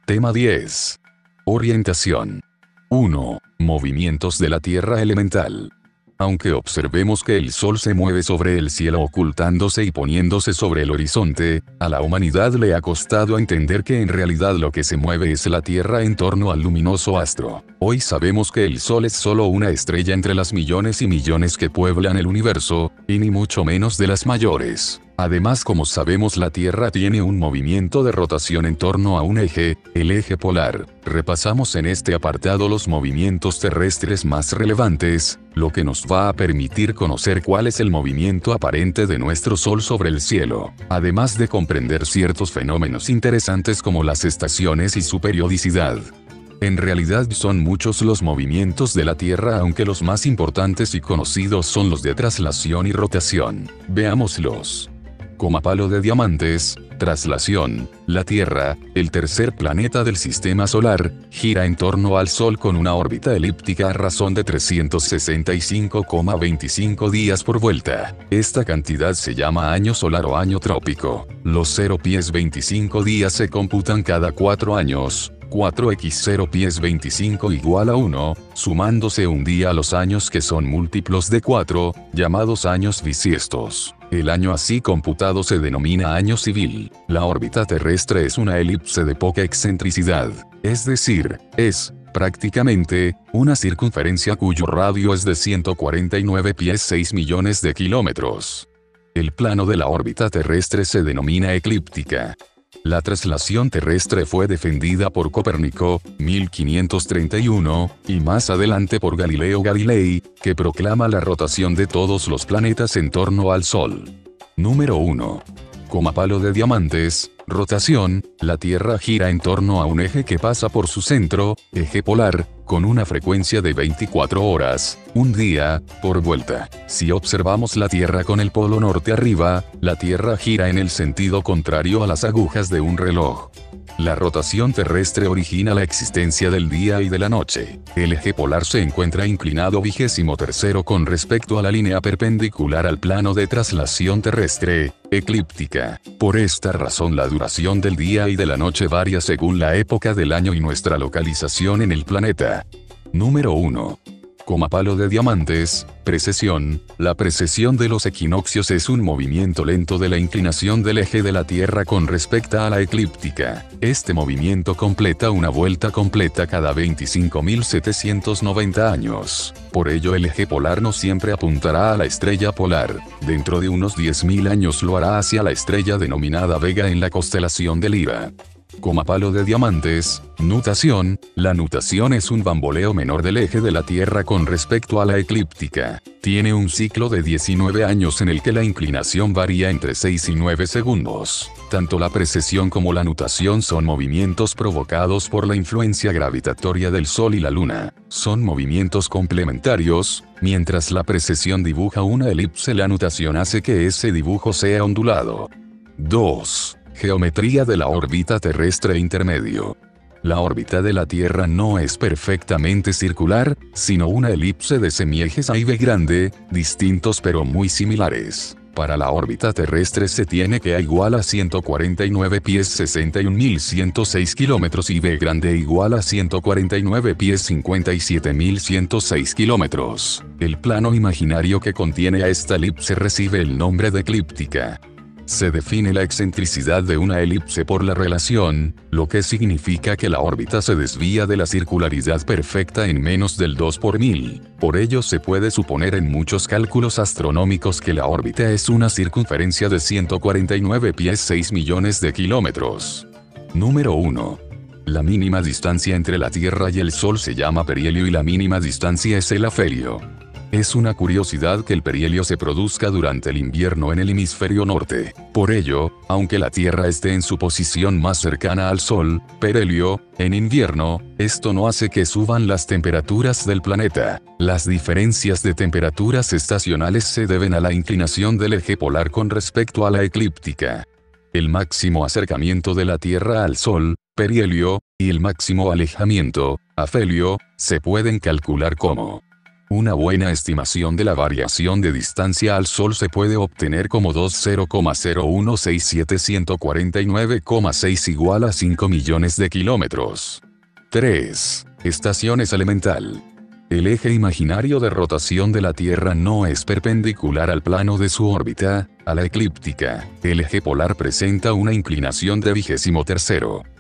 Tema 10. Orientación. 1. Movimientos de la Tierra elemental. Aunque observemos que el Sol se mueve sobre el cielo ocultándose y poniéndose sobre el horizonte, a la humanidad le ha costado entender que en realidad lo que se mueve es la Tierra en torno al luminoso astro. Hoy sabemos que el Sol es solo una estrella entre las millones y millones que pueblan el universo, y ni mucho menos de las mayores. Además, como sabemos, la Tierra tiene un movimiento de rotación en torno a un eje, el eje polar. Repasamos en este apartado los movimientos terrestres más relevantes, lo que nos va a permitir conocer cuál es el movimiento aparente de nuestro Sol sobre el cielo, además de comprender ciertos fenómenos interesantes como las estaciones y su periodicidad. En realidad son muchos los movimientos de la Tierra, aunque los más importantes y conocidos son los de traslación y rotación. Veámoslos. Como a palo de diamantes, traslación. La Tierra, el tercer planeta del sistema solar, gira en torno al Sol con una órbita elíptica a razón de 365,25 días por vuelta. Esta cantidad se llama año solar o año trópico. Los 0 pies 25 días se computan cada 4 años. 4x 0 pies 25 igual a 1, sumándose un día a los años que son múltiplos de 4, llamados años bisiestos. El año así computado se denomina año civil. La órbita terrestre es una elipse de poca excentricidad, es decir, es, prácticamente, una circunferencia cuyo radio es de 149 pies 6 millones de kilómetros. El plano de la órbita terrestre se denomina eclíptica. La traslación terrestre fue defendida por Copérnico, 1531, y más adelante por Galileo Galilei, que proclama la rotación de todos los planetas en torno al Sol. Número 1. Como a palo de diamantes, rotación, la Tierra gira en torno a un eje que pasa por su centro, eje polar, con una frecuencia de 24 horas, un día, por vuelta. Si observamos la Tierra con el polo norte arriba, la Tierra gira en el sentido contrario a las agujas de un reloj. La rotación terrestre origina la existencia del día y de la noche. El eje polar se encuentra inclinado 23º con respecto a la línea perpendicular al plano de traslación terrestre, eclíptica. Por esta razón la duración del día y de la noche varía según la época del año y nuestra localización en el planeta. Número 1. Como a palo de diamantes, precesión. La precesión de los equinoccios es un movimiento lento de la inclinación del eje de la Tierra con respecto a la eclíptica. Este movimiento completa una vuelta completa cada 25.790 años. Por ello el eje polar no siempre apuntará a la estrella polar. Dentro de unos 10.000 años lo hará hacia la estrella denominada Vega en la constelación de Lira. Como a palo de diamantes, nutación. La nutación es un bamboleo menor del eje de la Tierra con respecto a la eclíptica. Tiene un ciclo de 19 años en el que la inclinación varía entre 6 y 9 segundos. Tanto la precesión como la nutación son movimientos provocados por la influencia gravitatoria del Sol y la Luna. Son movimientos complementarios. Mientras la precesión dibuja una elipse, la nutación hace que ese dibujo sea ondulado. 2. Geometría de la órbita terrestre intermedio. La órbita de la Tierra no es perfectamente circular, sino una elipse de semiejes A y B grande, distintos pero muy similares. Para la órbita terrestre se tiene que A igual a 149 pies 61.106 kilómetros y B grande igual a 149 pies 57.106 kilómetros. El plano imaginario que contiene a esta elipse recibe el nombre de eclíptica. Se define la excentricidad de una elipse por la relación, lo que significa que la órbita se desvía de la circularidad perfecta en menos del 2 por 1000. Por ello se puede suponer en muchos cálculos astronómicos que la órbita es una circunferencia de 149 pies 6 millones de kilómetros. Número 1. La mínima distancia entre la Tierra y el Sol se llama perihelio y la mínima distancia es el afelio. Es una curiosidad que el perihelio se produzca durante el invierno en el hemisferio norte. Por ello, aunque la Tierra esté en su posición más cercana al Sol, perihelio, en invierno, esto no hace que suban las temperaturas del planeta. Las diferencias de temperaturas estacionales se deben a la inclinación del eje polar con respecto a la eclíptica. El máximo acercamiento de la Tierra al Sol, perihelio, y el máximo alejamiento, afelio, se pueden calcular como una buena estimación de la variación de distancia al Sol se puede obtener como 20,0167149,6 igual a 5 millones de kilómetros. 3. Estaciones elemental. El eje imaginario de rotación de la Tierra no es perpendicular al plano de su órbita, a la eclíptica. El eje polar presenta una inclinación de 23.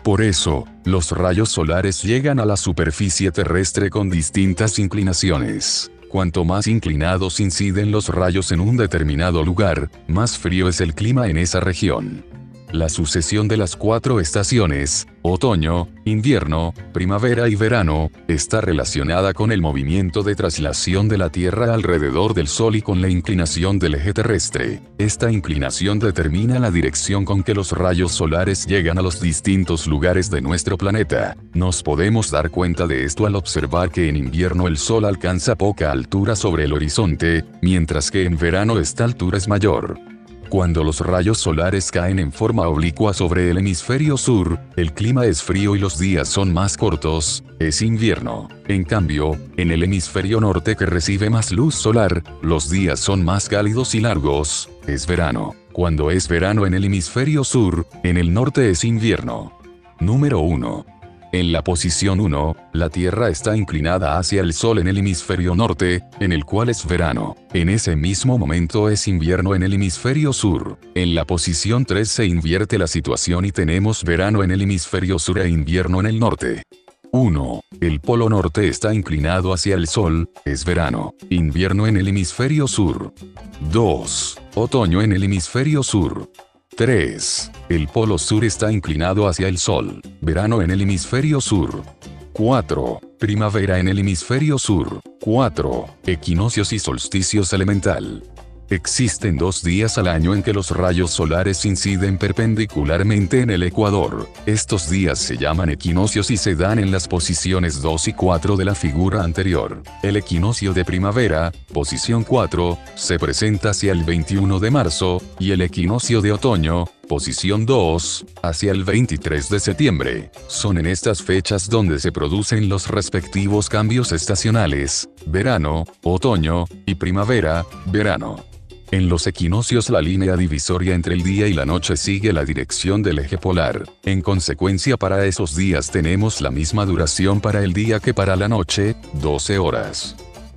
Por eso, los rayos solares llegan a la superficie terrestre con distintas inclinaciones. Cuanto más inclinados inciden los rayos en un determinado lugar, más frío es el clima en esa región. La sucesión de las 4 estaciones, otoño, invierno, primavera y verano, está relacionada con el movimiento de traslación de la Tierra alrededor del Sol y con la inclinación del eje terrestre. Esta inclinación determina la dirección con que los rayos solares llegan a los distintos lugares de nuestro planeta. Nos podemos dar cuenta de esto al observar que en invierno el Sol alcanza poca altura sobre el horizonte, mientras que en verano esta altura es mayor. Cuando los rayos solares caen en forma oblicua sobre el hemisferio sur, el clima es frío y los días son más cortos, es invierno. En cambio, en el hemisferio norte que recibe más luz solar, los días son más cálidos y largos, es verano. Cuando es verano en el hemisferio sur, en el norte es invierno. Número 1. En la posición 1, la Tierra está inclinada hacia el Sol en el hemisferio norte, en el cual es verano. En ese mismo momento es invierno en el hemisferio sur. En la posición 3 se invierte la situación y tenemos verano en el hemisferio sur e invierno en el norte. 1. El polo norte está inclinado hacia el Sol, es verano. Invierno en el hemisferio sur. 2. Otoño en el hemisferio sur. 3. El polo sur está inclinado hacia el Sol. Verano en el hemisferio sur. 4. Primavera en el hemisferio sur. 4. Equinoccios y solsticios elemental. Existen 2 días al año en que los rayos solares inciden perpendicularmente en el ecuador. Estos días se llaman equinoccios y se dan en las posiciones 2 y 4 de la figura anterior. El equinoccio de primavera, posición 4, se presenta hacia el 21 de marzo, y el equinoccio de otoño, posición 2, hacia el 23 de septiembre. Son en estas fechas donde se producen los respectivos cambios estacionales, verano, otoño, y primavera, verano. En los equinoccios la línea divisoria entre el día y la noche sigue la dirección del eje polar. En consecuencia, para esos días tenemos la misma duración para el día que para la noche, 12 horas.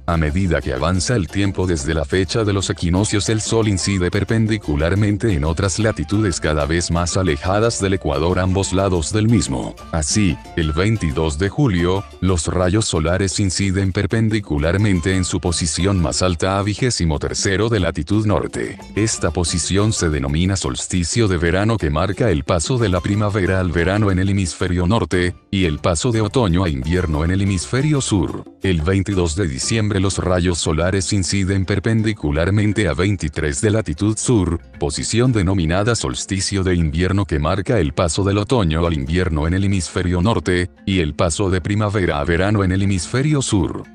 A medida que avanza el tiempo desde la fecha de los equinoccios, el Sol incide perpendicularmente en otras latitudes cada vez más alejadas del ecuador a ambos lados del mismo. Así, el 22 de julio, los rayos solares inciden perpendicularmente en su posición más alta a 23 de latitud norte. Esta posición se denomina solsticio de verano, que marca el paso de la primavera al verano en el hemisferio norte, y el paso de otoño a invierno en el hemisferio sur. El 22 de diciembre los rayos solares inciden perpendicularmente a 23 de latitud sur, posición denominada solsticio de invierno, que marca el paso del otoño al invierno en el hemisferio norte, y el paso de primavera a verano en el hemisferio sur.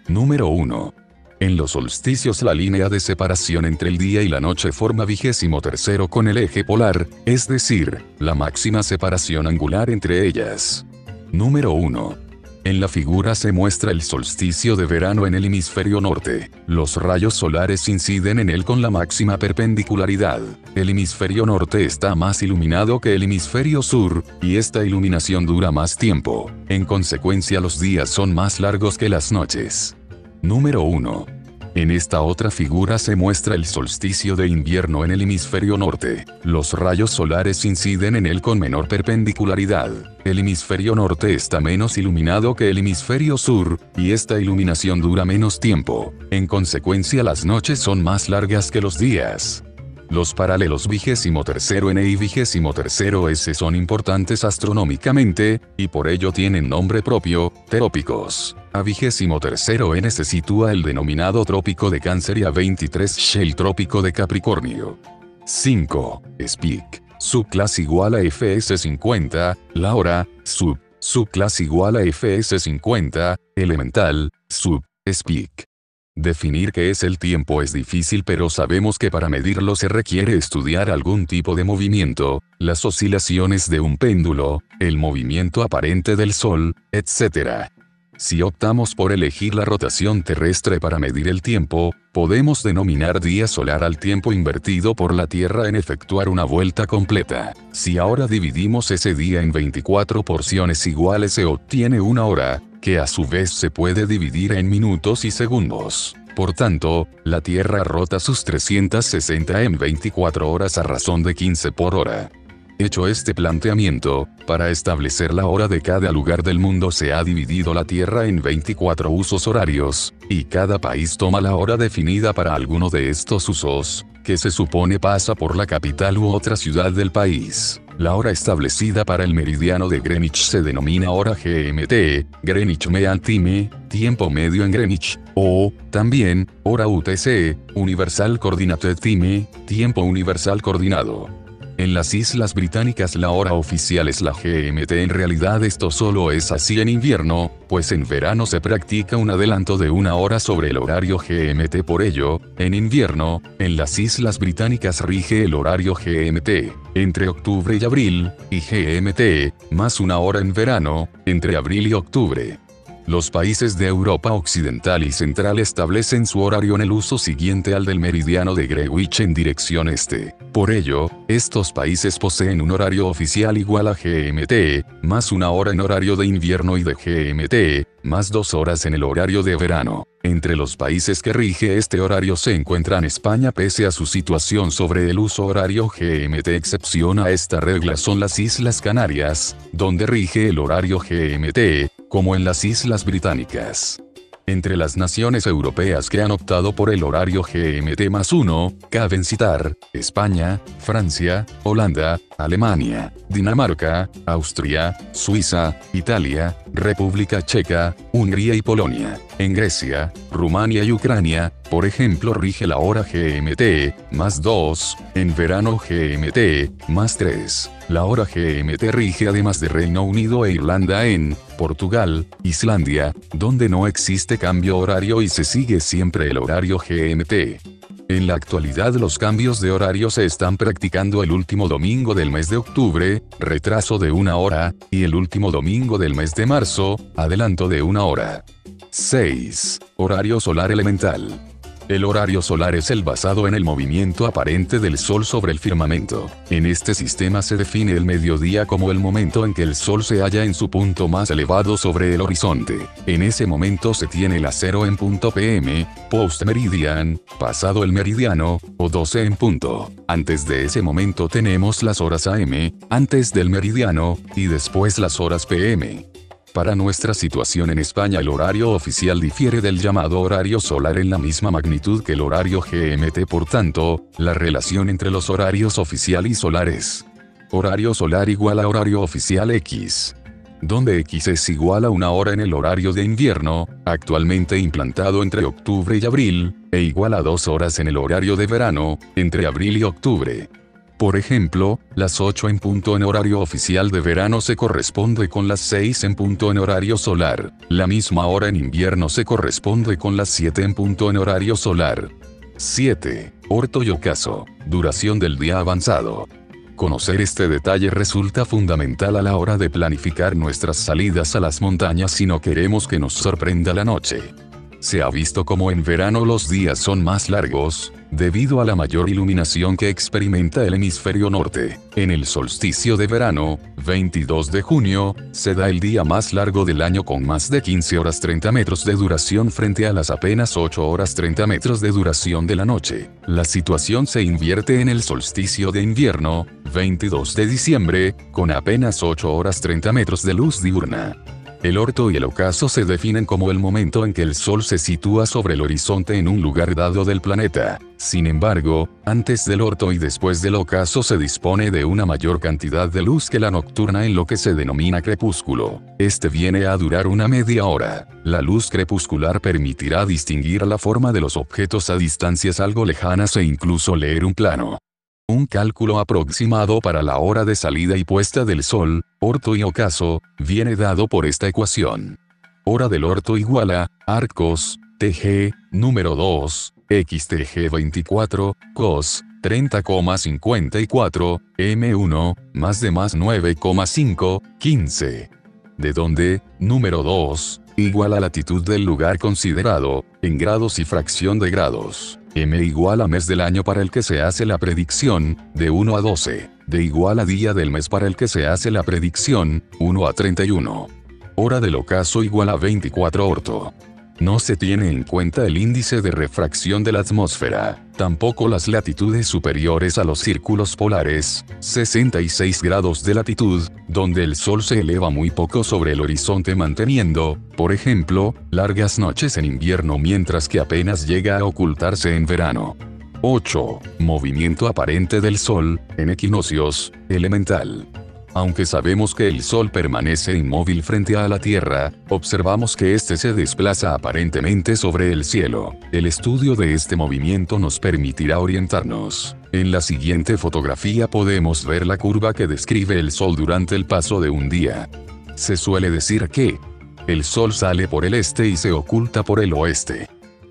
Número 1. En los solsticios la línea de separación entre el día y la noche forma 23 con el eje polar, es decir, la máxima separación angular entre ellas. Número 1. En la figura se muestra el solsticio de verano en el hemisferio norte. Los rayos solares inciden en él con la máxima perpendicularidad. El hemisferio norte está más iluminado que el hemisferio sur, y esta iluminación dura más tiempo. En consecuencia, los días son más largos que las noches. Número 1. En esta otra figura se muestra el solsticio de invierno en el hemisferio norte. Los rayos solares inciden en él con menor perpendicularidad. El hemisferio norte está menos iluminado que el hemisferio sur, y esta iluminación dura menos tiempo. En consecuencia, las noches son más largas que los días. Los paralelos 23N y 23S son importantes astronómicamente, y por ello tienen nombre propio, trópicos. A 23N se sitúa el denominado trópico de Cáncer y a 23 el trópico de Capricornio. 5. SPIC. Subclase igual a FS50, la hora, subclase igual a FS50, elemental, SPIC. Definir qué es el tiempo es difícil, pero sabemos que para medirlo se requiere estudiar algún tipo de movimiento, las oscilaciones de un péndulo, el movimiento aparente del Sol, etc. Si optamos por elegir la rotación terrestre para medir el tiempo, podemos denominar día solar al tiempo invertido por la Tierra en efectuar una vuelta completa. Si ahora dividimos ese día en 24 porciones iguales se obtiene una hora, que a su vez se puede dividir en minutos y segundos. Por tanto, la Tierra rota sus 360 en 24 horas a razón de 15 por hora. Hecho este planteamiento, para establecer la hora de cada lugar del mundo se ha dividido la Tierra en 24 usos horarios, y cada país toma la hora definida para alguno de estos usos, que se supone pasa por la capital u otra ciudad del país. La hora establecida para el meridiano de Greenwich se denomina hora GMT, Greenwich Mean Time, tiempo medio en Greenwich, o, también, hora UTC, Universal Coordinated Time, tiempo universal coordinado. En las Islas Británicas la hora oficial es la GMT. En realidad esto solo es así en invierno, pues en verano se practica un adelanto de una hora sobre el horario GMT. Por ello, en invierno, en las Islas Británicas rige el horario GMT, entre octubre y abril, y GMT, más una hora en verano, entre abril y octubre. Los países de Europa Occidental y Central establecen su horario en el uso siguiente al del meridiano de Greenwich en dirección este. Por ello, estos países poseen un horario oficial igual a GMT, más una hora en horario de invierno y de GMT, más 2 horas en el horario de verano. Entre los países que rige este horario se encuentran España. Pese a su situación sobre el uso horario GMT, excepción a esta regla son las Islas Canarias, donde rige el horario GMT, como en las Islas Británicas. Entre las naciones europeas que han optado por el horario GMT+1, caben citar España, Francia, Holanda, Alemania, Dinamarca, Austria, Suiza, Italia, República Checa, Hungría y Polonia. En Grecia, Rumania y Ucrania, por ejemplo, rige la hora GMT, +2, en verano GMT, +3. La hora GMT rige además de Reino Unido e Irlanda en Portugal, Islandia, donde no existe cambio horario y se sigue siempre el horario GMT. En la actualidad los cambios de horario se están practicando el último domingo del mes de octubre, retraso de 1 hora, y el último domingo del mes de marzo, adelanto de 1 hora. 6. Horario solar elemental. El horario solar es el basado en el movimiento aparente del Sol sobre el firmamento. En este sistema se define el mediodía como el momento en que el Sol se halla en su punto más elevado sobre el horizonte. En ese momento se tiene la 0 en punto pm, post meridian, pasado el meridiano, o 12 en punto. Antes de ese momento tenemos las horas AM, antes del meridiano, y después las horas PM. Para nuestra situación en España el horario oficial difiere del llamado horario solar en la misma magnitud que el horario GMT. Por tanto, la relación entre los horarios oficial y solar es horario solar igual a horario oficial X, donde X es igual a 1 hora en el horario de invierno, actualmente implantado entre octubre y abril, e igual a 2 horas en el horario de verano, entre abril y octubre. Por ejemplo, las 8 en punto en horario oficial de verano se corresponde con las 6 en punto en horario solar. La misma hora en invierno se corresponde con las 7 en punto en horario solar. 7. Orto y ocaso. Duración del día avanzado. Conocer este detalle resulta fundamental a la hora de planificar nuestras salidas a las montañas si no queremos que nos sorprenda la noche. Se ha visto como en verano los días son más largos, debido a la mayor iluminación que experimenta el hemisferio norte. En el solsticio de verano, 22 de junio, se da el día más largo del año con más de 15 horas 30 metros de duración frente a las apenas 8 horas 30 metros de duración de la noche. La situación se invierte en el solsticio de invierno, 22 de diciembre, con apenas 8 horas 30 metros de luz diurna. El orto y el ocaso se definen como el momento en que el Sol se sitúa sobre el horizonte en un lugar dado del planeta. Sin embargo, antes del orto y después del ocaso se dispone de una mayor cantidad de luz que la nocturna en lo que se denomina crepúsculo. Este viene a durar una media hora. La luz crepuscular permitirá distinguir la forma de los objetos a distancias algo lejanas e incluso leer un plano. Un cálculo aproximado para la hora de salida y puesta del Sol, orto y ocaso, viene dado por esta ecuación. Hora del orto igual a, arcos, TG, número 2, XTG 24, cos, 30,54, M1, más de más 9,5, 15. De donde, número 2, igual a latitud del lugar considerado, en grados y fracción de grados. M igual a mes del año para el que se hace la predicción, de 1 a 12, de igual a día del mes para el que se hace la predicción, 1 a 31. hora del ocaso igual a 24 orto. No se tiene en cuenta el índice de refracción de la atmósfera, tampoco las latitudes superiores a los círculos polares, 66 grados de latitud, donde el sol se eleva muy poco sobre el horizonte manteniendo, por ejemplo, largas noches en invierno mientras que apenas llega a ocultarse en verano. 8. Movimiento aparente del sol, en equinoccios, elemental. Aunque sabemos que el Sol permanece inmóvil frente a la Tierra, observamos que éste se desplaza aparentemente sobre el cielo. El estudio de este movimiento nos permitirá orientarnos. En la siguiente fotografía podemos ver la curva que describe el Sol durante el paso de un día. Se suele decir que el Sol sale por el este y se oculta por el oeste.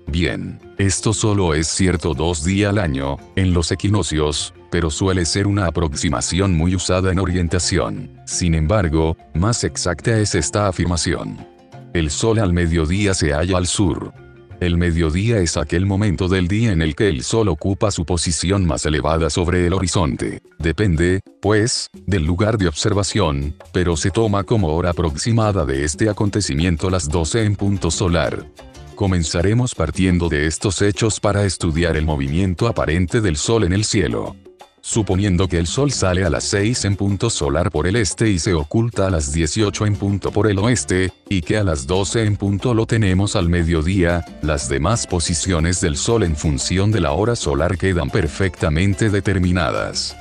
Bien, esto solo es cierto 2 días al año, en los equinoccios, pero suele ser una aproximación muy usada en orientación. Sin embargo, más exacta es esta afirmación. El sol al mediodía se halla al sur. El mediodía es aquel momento del día en el que el sol ocupa su posición más elevada sobre el horizonte. Depende, pues, del lugar de observación, pero se toma como hora aproximada de este acontecimiento las 12 en punto solar. Comenzaremos partiendo de estos hechos para estudiar el movimiento aparente del sol en el cielo. Suponiendo que el sol sale a las 6 en punto solar por el este y se oculta a las 18 en punto por el oeste, y que a las 12 en punto lo tenemos al mediodía, las demás posiciones del sol en función de la hora solar quedan perfectamente determinadas.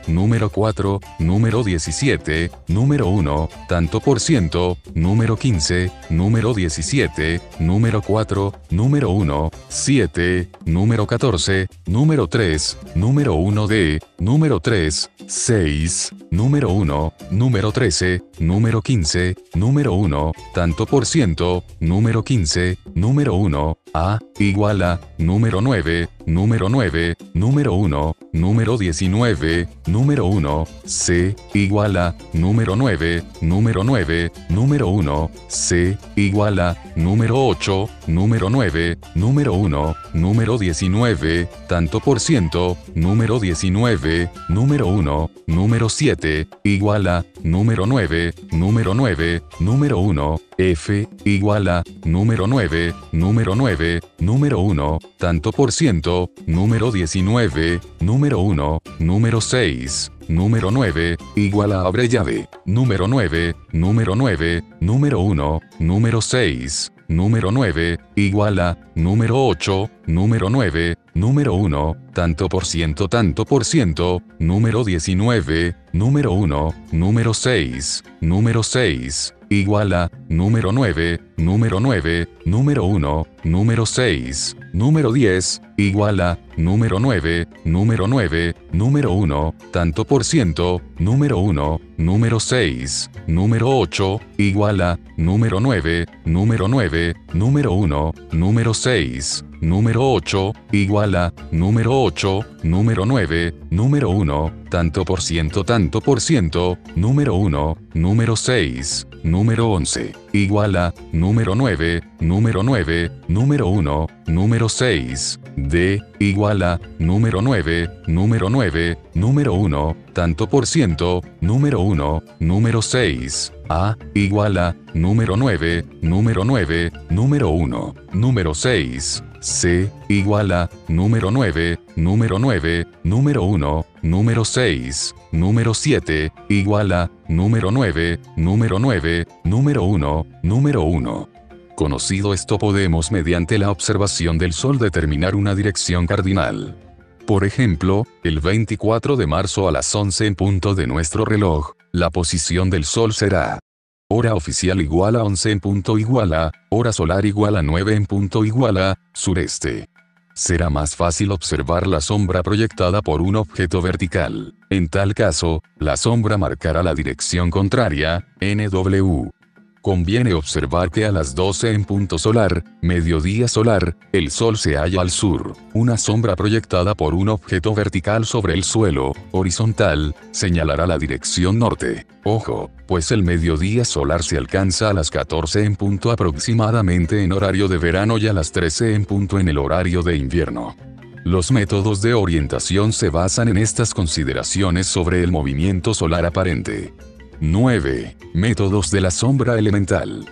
Número 4, número 17, número 1, tanto por ciento, número 15, número 17, número 4, número 1, 7, número 14, número 3, número 1D, número 3, 6, número 1, número 13, número 15, número 1, tanto por ciento, número 15, número 1, A, igual a, número 9, número 9, número 1, número 19, número 1, C, igual a, número 9, número 9, número 1, C, igual a, número 8, número 9, número 1, número 19, tanto por ciento, número 19, número 1, número 7, igual a, número 9, número 9, número 1, F, igual a, número 9, número 9, número 1, tanto por ciento, número 19, número 1, número 6, número 9, igual a abrellave, número 9, número 9, número 1, número 6, número 9, igual a, número 8, número 9, número 1, tanto por ciento, número 19, número 1, número 6, número 6, igual a, número 9, número 9, número 1, número 6, número 10, igual a, número 9, número 9, número 1, tanto por ciento, número 1, número 6, número 8, igual a, número 9, número 9, número 1, número 6, número 8, igual a, número 8, número 9, número 1, tanto por ciento, número 1, número 6, número 11, igual a, número 9, número 9, número 1, número 6, D, igual a, número 9, número 9, número 1, tanto por ciento, número 1, número 6, A, igual a, número 9, número 9, número 1, número 6, C, igual a, número 9, número 9, número 1, número 6, número 7, igual a, número 9, número 9, número 1, número 1. Conocido esto podemos mediante la observación del Sol determinar una dirección cardinal. Por ejemplo, el 24 de marzo a las 11 en punto de nuestro reloj, la posición del Sol será hora oficial igual a 11 en punto igual a, hora solar igual a 9 en punto igual a, sureste. Será más fácil observar la sombra proyectada por un objeto vertical. En tal caso, la sombra marcará la dirección contraria, NW. Conviene observar que a las 12 en punto solar, mediodía solar, el Sol se halla al sur. Una sombra proyectada por un objeto vertical sobre el suelo, horizontal, señalará la dirección norte. Ojo, pues el mediodía solar se alcanza a las 14 en punto aproximadamente en horario de verano y a las 13 en punto en el horario de invierno. Los métodos de orientación se basan en estas consideraciones sobre el movimiento solar aparente. 9. Métodos de la sombra elemental.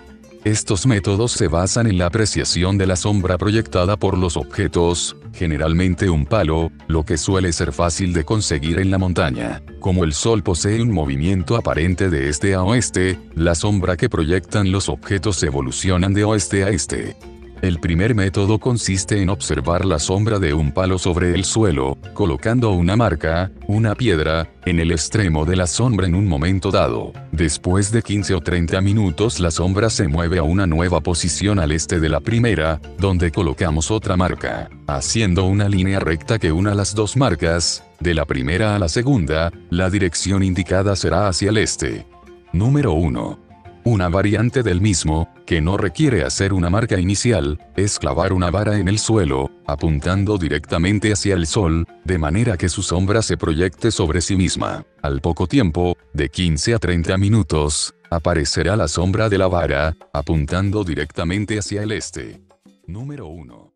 Estos métodos se basan en la apreciación de la sombra proyectada por los objetos, generalmente un palo, lo que suele ser fácil de conseguir en la montaña. Como el sol posee un movimiento aparente de este a oeste, la sombra que proyectan los objetos evolucionan de oeste a este. El primer método consiste en observar la sombra de un palo sobre el suelo, colocando una marca, una piedra, en el extremo de la sombra en un momento dado. Después de 15 o 30 minutos la sombra se mueve a una nueva posición al este de la primera, donde colocamos otra marca, haciendo una línea recta que una las dos marcas, de la primera a la segunda, la dirección indicada será hacia el este. Número 1. Una variante del mismo, que no requiere hacer una marca inicial, es clavar una vara en el suelo, apuntando directamente hacia el sol, de manera que su sombra se proyecte sobre sí misma. Al poco tiempo, de 15 a 30 minutos, aparecerá la sombra de la vara, apuntando directamente hacia el este. Número 1.